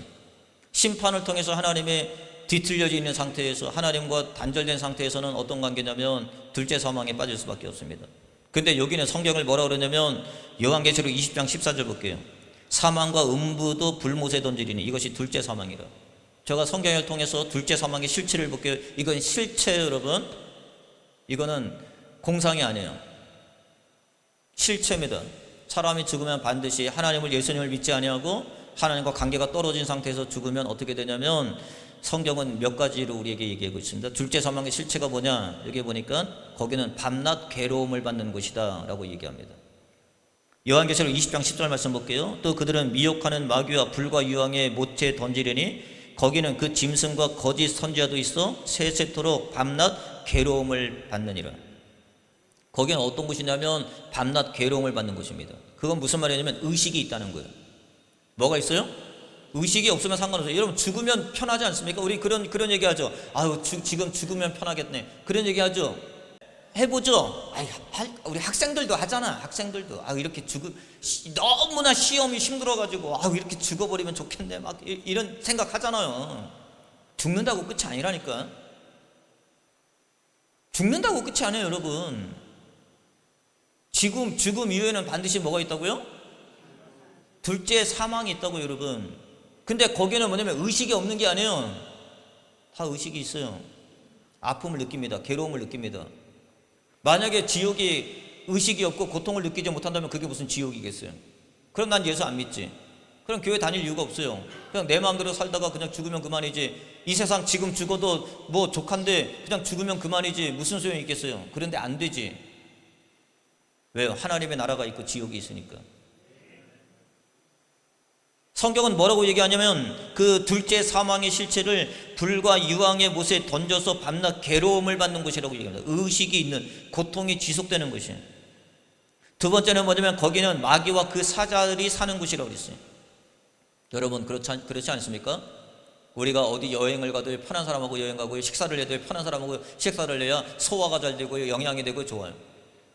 심판을 통해서 하나님의 뒤틀려져 있는 상태에서 하나님과 단절된 상태에서는 어떤 관계냐면 둘째 사망에 빠질 수밖에 없습니다. 근데 여기는 성경을 뭐라 그러냐면 요한계시록 20장 14절 볼게요. 사망과 음부도 불못에 던지리니 이것이 둘째 사망이라. 제가 성경을 통해서 둘째 사망의 실체를 볼게요. 이건 실체 여러분. 이거는 공상이 아니에요. 실체입니다. 사람이 죽으면 반드시 하나님을, 예수님을 믿지 아니하고 하나님과 관계가 떨어진 상태에서 죽으면 어떻게 되냐면, 성경은 몇 가지로 우리에게 얘기하고 있습니다. 둘째 사망의 실체가 뭐냐, 여기 보니까 거기는 밤낮 괴로움을 받는 곳이다 라고 얘기합니다. 요한계시록 20장 10절 말씀 볼게요. 또 그들은 미혹하는 마귀와 불과 유황의 못에 던지려니 거기는 그 짐승과 거짓 선지자도 있어 세세토록 밤낮 괴로움을 받느니라. 거기는 어떤 곳이냐면 밤낮 괴로움을 받는 곳입니다. 그건 무슨 말이냐면 의식이 있다는 거예요. 뭐가 있어요? 의식이 없으면 상관없어요. 여러분, 죽으면 편하지 않습니까? 우리 그런 얘기 하죠. 아유, 지금 죽으면 편하겠네. 그런 얘기 하죠. 해보죠. 우리 학생들도 하잖아. 학생들도 이렇게 너무나 시험이 힘들어가지고 이렇게 죽어버리면 좋겠네, 막 이런 생각하잖아요. 죽는다고 끝이 아니라니까. 죽는다고 끝이 아니에요, 여러분. 죽음 이후에는 반드시 뭐가 있다고요? 둘째 사망이 있다고, 여러분. 근데 거기는 뭐냐면 의식이 없는 게 아니에요. 다 의식이 있어요. 아픔을 느낍니다. 괴로움을 느낍니다. 만약에 지옥이 의식이 없고 고통을 느끼지 못한다면 그게 무슨 지옥이겠어요? 그럼 난 예수 안 믿지. 그럼 교회 다닐 이유가 없어요. 그냥 내 마음대로 살다가 그냥 죽으면 그만이지. 이 세상 지금 죽어도 뭐 족한데 그냥 죽으면 그만이지. 무슨 소용이 있겠어요? 그런데 안 되지. 왜요? 하나님의 나라가 있고 지옥이 있으니까. 성경은 뭐라고 얘기하냐면 그 둘째 사망의 실체를 불과 유황의 못에 던져서 밤낮 괴로움을 받는 곳이라고 얘기합니다. 의식이 있는, 고통이 지속되는 곳이에요. 두 번째는 뭐냐면 거기는 마귀와 그 사자들이 사는 곳이라고 그랬어요. 여러분, 그렇지 않습니까? 우리가 어디 여행을 가도 편한 사람하고 여행 가고, 식사를 해도 편한 사람하고 식사를 해야 소화가 잘 되고 영양이 되고 좋아요.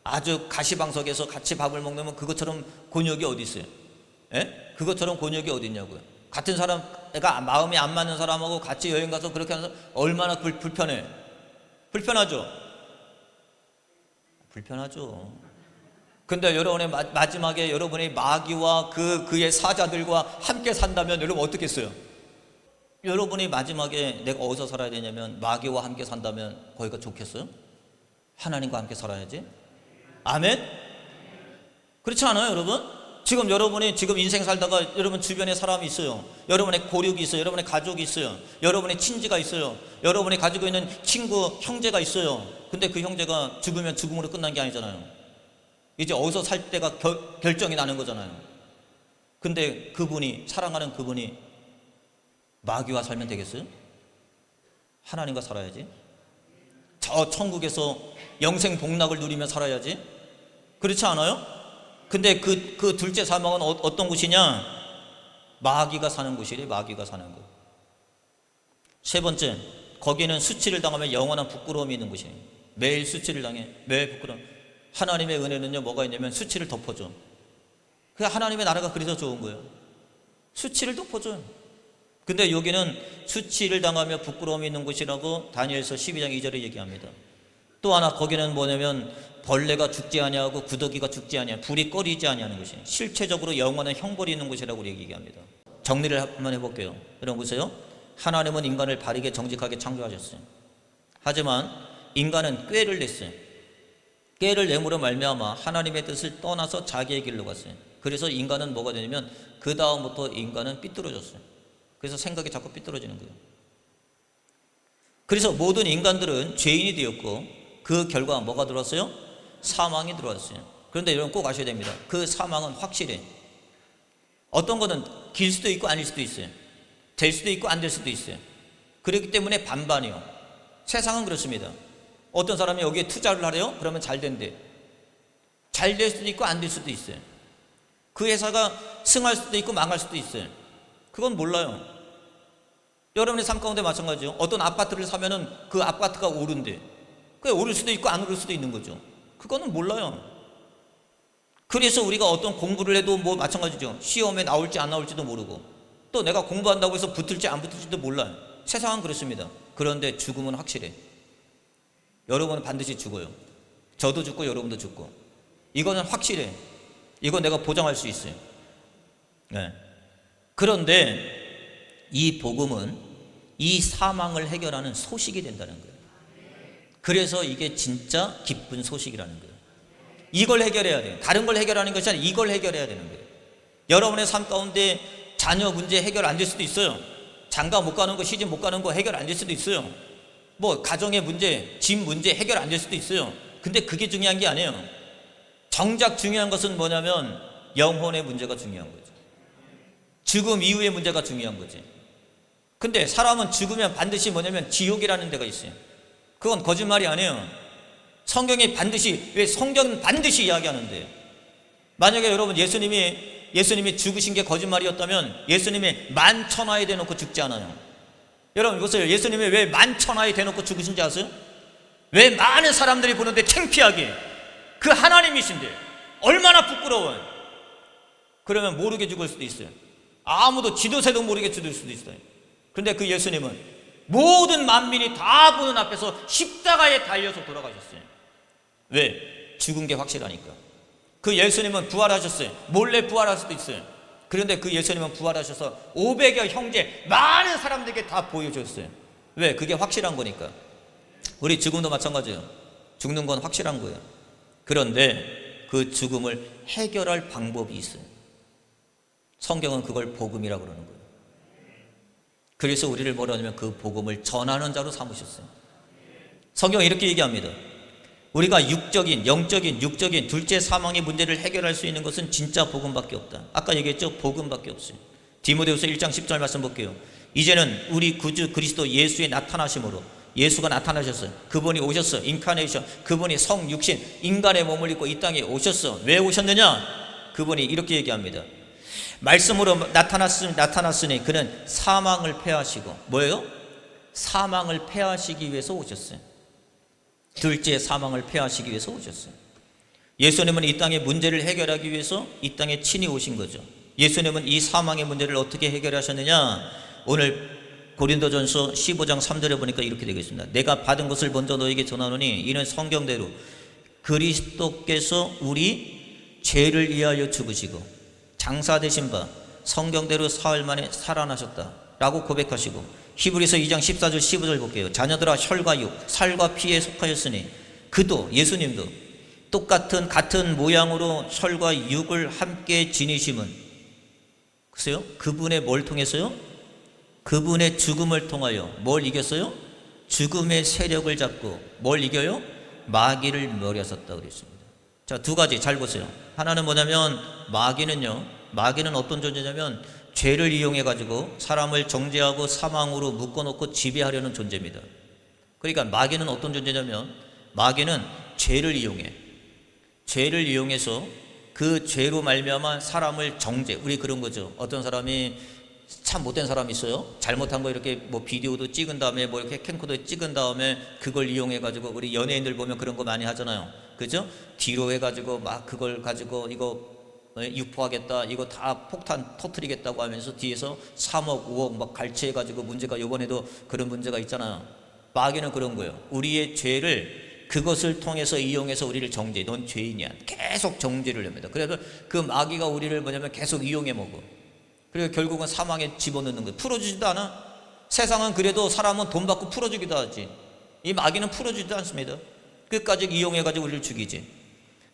아주 가시방석에서 같이 밥을 먹으면 그것처럼 곤욕이 어디 있어요? 예? 그것처럼 곤욕이 어디 있냐고요. 같은 사람, 내가 마음이 안 맞는 사람하고 같이 여행 가서 그렇게 하면서 얼마나 불편해. 불편하죠? 불편하죠. 근데 여러분의 마지막에 여러분이 마귀와 그의 사자들과 함께 산다면 여러분 어떻겠어요? 여러분이 마지막에 내가 어디서 살아야 되냐면 마귀와 함께 산다면 거기가 좋겠어요? 하나님과 함께 살아야지. 아멘? 그렇지 않아요, 여러분? 지금 여러분이 인생 살다가 여러분 주변에 사람이 있어요. 여러분의 고륙이 있어요. 여러분의 가족이 있어요. 여러분의 친지가 있어요. 여러분이 가지고 있는 친구, 형제가 있어요. 근데 그 형제가 죽으면 죽음으로 끝난 게 아니잖아요. 이제 어디서 살 때가 결정이 나는 거잖아요. 근데 그분이, 사랑하는 그분이 마귀와 살면 되겠어요? 하나님과 살아야지. 저 천국에서 영생 복락을 누리며 살아야지. 그렇지 않아요? 근데 그 둘째 사망은 어떤 곳이냐? 마귀가 사는 곳이래. 마귀가 사는 곳. 세 번째, 거기는 수치를 당하면 영원한 부끄러움이 있는 곳이에요. 매일 수치를 당해. 매일 부끄러움. 하나님의 은혜는요, 뭐가 있냐면 수치를 덮어줘. 그 하나님의 나라가 그래서 좋은 거예요. 수치를 덮어줘요. 근데 여기는 수치를 당하며 부끄러움이 있는 곳이라고 다니엘서 12장 2절에 얘기합니다. 또 하나, 거기는 뭐냐면 벌레가 죽지 아니하고 구더기가 죽지 아니하고 불이 꺼리지 아니하는 것이 실체적으로 영원한 형벌이 있는 곳이라고 우리 얘기합니다. 정리를 한번 해볼게요. 여러분 보세요. 하나님은 인간을 바르게 정직하게 창조하셨어요. 하지만 인간은 꾀를 냈어요. 꾀를 내므로 말미암아 하나님의 뜻을 떠나서 자기의 길로 갔어요. 그래서 인간은 뭐가 되냐면 그 다음부터 인간은 삐뚤어졌어요. 그래서 생각이 자꾸 삐뚤어지는 거예요. 그래서 모든 인간들은 죄인이 되었고 그 결과 뭐가 들어왔어요? 사망이 들어왔어요. 그런데 여러분 꼭 아셔야 됩니다. 그 사망은 확실해. 어떤 거는 길 수도 있고 아닐 수도 있어요. 될 수도 있고 안 될 수도 있어요. 그렇기 때문에 반반이요. 세상은 그렇습니다. 어떤 사람이 여기에 투자를 하래요? 그러면 잘 된대. 잘 될 수도 있고 안 될 수도 있어요. 그 회사가 승할 수도 있고 망할 수도 있어요. 그건 몰라요. 여러분의 삶 가운데 마찬가지죠. 어떤 아파트를 사면은 그 아파트가 오른대. 그게 오를 수도 있고 안 오를 수도 있는 거죠. 그거는 몰라요. 그래서 우리가 어떤 공부를 해도 뭐 마찬가지죠. 시험에 나올지 안 나올지도 모르고 또 내가 공부한다고 해서 붙을지 안 붙을지도 몰라요. 세상은 그렇습니다. 그런데 죽음은 확실해. 여러분은 반드시 죽어요. 저도 죽고 여러분도 죽고. 이거는 확실해. 이거 내가 보장할 수 있어요. 네. 그런데 이 복음은 이 사망을 해결하는 소식이 된다는 거예요. 그래서 이게 진짜 기쁜 소식이라는 거예요. 이걸 해결해야 돼요. 다른 걸 해결하는 것이 아니라 이걸 해결해야 되는 거예요. 여러분의 삶 가운데 자녀 문제 해결 안 될 수도 있어요. 장가 못 가는 거, 시집 못 가는 거 해결 안 될 수도 있어요. 뭐 가정의 문제, 집 문제 해결 안 될 수도 있어요. 근데 그게 중요한 게 아니에요. 정작 중요한 것은 뭐냐면 영혼의 문제가 중요한 거죠. 죽음 이후의 문제가 중요한 거지. 근데 사람은 죽으면 반드시 뭐냐면 지옥이라는 데가 있어요. 그건 거짓말이 아니에요. 성경이 반드시, 왜 성경은 반드시 이야기하는데, 만약에 여러분 예수님이 죽으신 게 거짓말이었다면 예수님이 만천하에 대놓고 죽지 않아요. 여러분 보세요. 예수님이 왜 만천하에 대놓고 죽으신지 아세요? 왜 많은 사람들이 보는데 창피하게, 그 하나님이신데 얼마나 부끄러워요. 그러면 모르게 죽을 수도 있어요. 아무도 지도새도 모르게 죽을 수도 있어요. 그런데 그 예수님은 모든 만민이 다 보는 앞에서 십자가에 달려서 돌아가셨어요. 왜? 죽은 게 확실하니까. 그 예수님은 부활하셨어요. 몰래 부활할 수도 있어요. 그런데 그 예수님은 부활하셔서 500여 형제 많은 사람들에게 다 보여줬어요. 왜? 그게 확실한 거니까. 우리 죽음도 마찬가지예요. 죽는 건 확실한 거예요. 그런데 그 죽음을 해결할 방법이 있어요. 성경은 그걸 복음이라고 그러는 거예요. 그래서 우리를 뭐라 하냐면 그 복음을 전하는 자로 삼으셨어요. 성경은 이렇게 얘기합니다. 우리가 영적인 둘째 사망의 문제를 해결할 수 있는 것은 진짜 복음밖에 없다. 아까 얘기했죠? 복음밖에 없어요. 디모데후서 1장 10절 말씀 볼게요. 이제는 우리 구주 그리스도 예수의 나타나심으로, 예수가 나타나셨어요. 그분이 오셨어. 인카네이션. 그분이 성육신 인간의 몸을 입고 이 땅에 오셨어. 왜 오셨느냐? 그분이 이렇게 얘기합니다. 말씀으로 나타났으니 그는 사망을 패하시고, 뭐예요? 사망을 패하시기 위해서 오셨어요. 둘째 사망을 패하시기 위해서 오셨어요. 예수님은 이 땅의 문제를 해결하기 위해서 이 땅에 친히 오신 거죠. 예수님은 이 사망의 문제를 어떻게 해결하셨느냐? 오늘 고린도전서 15장 3절에 보니까 이렇게 되겠습니다. 내가 받은 것을 먼저 너에게 전하노니 이는 성경대로 그리스도께서 우리 죄를 위하여 죽으시고 장사되신 바 성경대로 사흘 만에 살아나셨다 라고 고백하시고, 히브리서 2장 14절 15절 볼게요. 자녀들아 혈과 육, 살과 피에 속하였으니 그도, 예수님도 같은 모양으로 혈과 육을 함께 지니심은, 글쎄요, 그분의 뭘 통해서요? 그분의 죽음을 통하여 뭘 이겼어요? 죽음의 세력을 잡고 뭘 이겨요? 마귀를 멸하셨다고 그랬습니다. 자, 두 가지 잘 보세요. 하나는 뭐냐면 마귀는 어떤 존재냐면 죄를 이용해 가지고 사람을 정죄하고 사망으로 묶어놓고 지배하려는 존재입니다. 그러니까 마귀는 어떤 존재냐면, 마귀는 죄를 이용해서 그 죄로 말미암아 사람을 정죄. 우리 그런 거죠. 어떤 사람이 참 못된 사람이 있어요. 잘못한 거 이렇게 뭐 비디오도 찍은 다음에 뭐 이렇게 캠코더 찍은 다음에 그걸 이용해 가지고, 우리 연예인들 보면 그런 거 많이 하잖아요. 그죠? 뒤로 해 가지고 막 그걸 가지고 이거 유포하겠다, 이거 다 폭탄 터뜨리겠다고 하면서 뒤에서 3억 5억 막 갈취해가지고 문제가, 요번에도 그런 문제가 있잖아요. 마귀는 그런 거예요. 우리의 죄를 그것을 통해서 이용해서 우리를 정죄. 넌 죄인이야. 계속 정죄를 합니다. 그래서 그 마귀가 우리를 뭐냐면 계속 이용해 먹어. 그리고 결국은 사망에 집어넣는 거예요. 풀어주지도 않아. 세상은 그래도 사람은 돈 받고 풀어주기도 하지. 이 마귀는 풀어주지도 않습니다. 끝까지 이용해가지고 우리를 죽이지.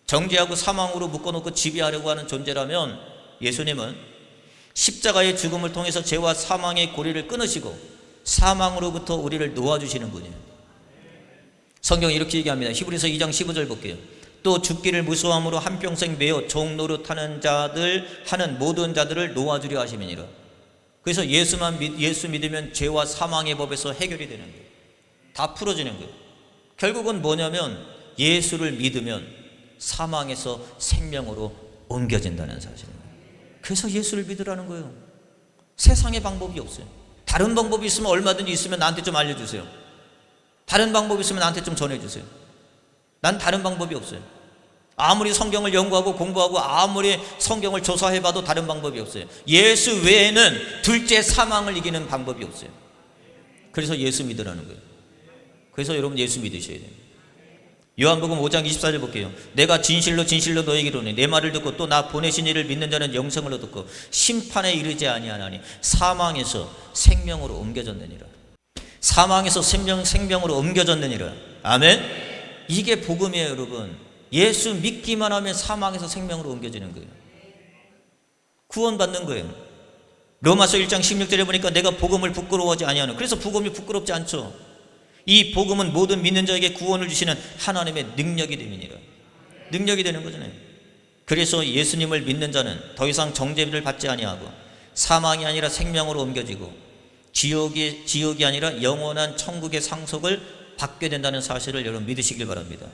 정죄하고 사망으로 묶어놓고 지배하려고 하는 존재라면, 예수님은 십자가의 죽음을 통해서 죄와 사망의 고리를 끊으시고 사망으로부터 우리를 놓아주시는 분이에요. 성경이 이렇게 얘기합니다. 히브리서 2장 15절 볼게요. 또 죽기를 무서워함으로 한평생 매어 종 노릇하는 자들 하는 모든 자들을 놓아주려 하심이니라. 그래서 예수 믿으면 죄와 사망의 법에서 해결이 되는 거예요. 다 풀어지는 거예요. 결국은 뭐냐면 예수를 믿으면 사망에서 생명으로 옮겨진다는 사실입니다. 그래서 예수를 믿으라는 거예요. 세상에 방법이 없어요. 다른 방법이 있으면 얼마든지 있으면 나한테 좀 알려주세요. 다른 방법이 있으면 나한테 좀 전해주세요. 난 다른 방법이 없어요. 아무리 성경을 연구하고 공부하고 아무리 성경을 조사해봐도 다른 방법이 없어요. 예수 외에는 둘째 사망을 이기는 방법이 없어요. 그래서 예수 믿으라는 거예요. 그래서 여러분 예수 믿으셔야 돼요. 요한복음 5장 24절 볼게요. 내가 진실로 너에게 이르노니 내 말을 듣고 또 나 보내신 이를 믿는 자는 영생을 얻고 심판에 이르지 아니하나니 사망에서 생명으로 옮겨졌느니라. 사망에서 생명으로 옮겨졌느니라. 아멘. 이게 복음이에요, 여러분. 예수 믿기만 하면 사망에서 생명으로 옮겨지는 거예요. 구원받는 거예요. 로마서 1장 16절에 보니까 내가 복음을 부끄러워하지 아니하노. 그래서 복음이 부끄럽지 않죠. 이 복음은 모든 믿는 자에게 구원을 주시는 하나님의 능력이 됨이니라. 능력이 되는 거잖아요. 그래서 예수님을 믿는 자는 더 이상 정죄를 받지 아니하고 사망이 아니라 생명으로 옮겨지고 지옥이 아니라 영원한 천국의 상속을 받게 된다는 사실을 여러분 믿으시길 바랍니다.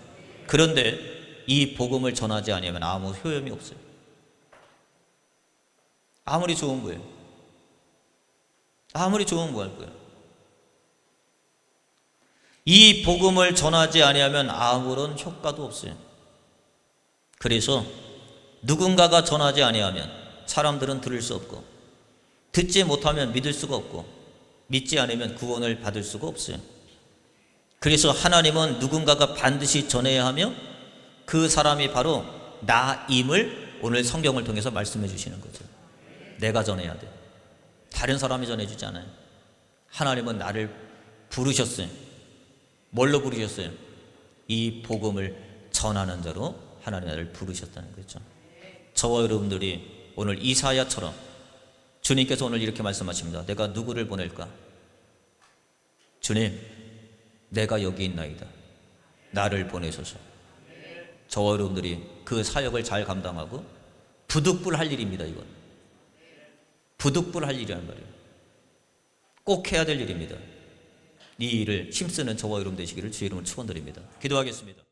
그런데 이 복음을 전하지 않으면 아무 효용이 없어요. 아무리 좋은 거예요. 아무리 좋은 거 할 거예요. 이 복음을 전하지 아니하면 아무런 효과도 없어요. 그래서 누군가가 전하지 아니하면 사람들은 들을 수 없고, 듣지 못하면 믿을 수가 없고, 믿지 않으면 구원을 받을 수가 없어요. 그래서 하나님은 누군가가 반드시 전해야 하며 그 사람이 바로 나임을 오늘 성경을 통해서 말씀해 주시는 거죠. 내가 전해야 돼. 다른 사람이 전해주지 않아요. 하나님은 나를 부르셨어요. 뭘로 부르셨어요? 이 복음을 전하는 자로 하나님 나를 부르셨다는 거죠. 저와 여러분들이 오늘 이사야처럼 주님께서 오늘 이렇게 말씀하십니다. 내가 누구를 보낼까? 주님, 내가 여기 있나이다. 나를 보내소서. 저와 여러분들이 그 사역을 잘 감당하고 부득불할 일입니다. 이건 부득불할 일이란 말이에요. 꼭 해야 될 일입니다. 이 일을 힘쓰는 저와 여러분 되시기를 주의 이름으로 축원드립니다. 기도하겠습니다.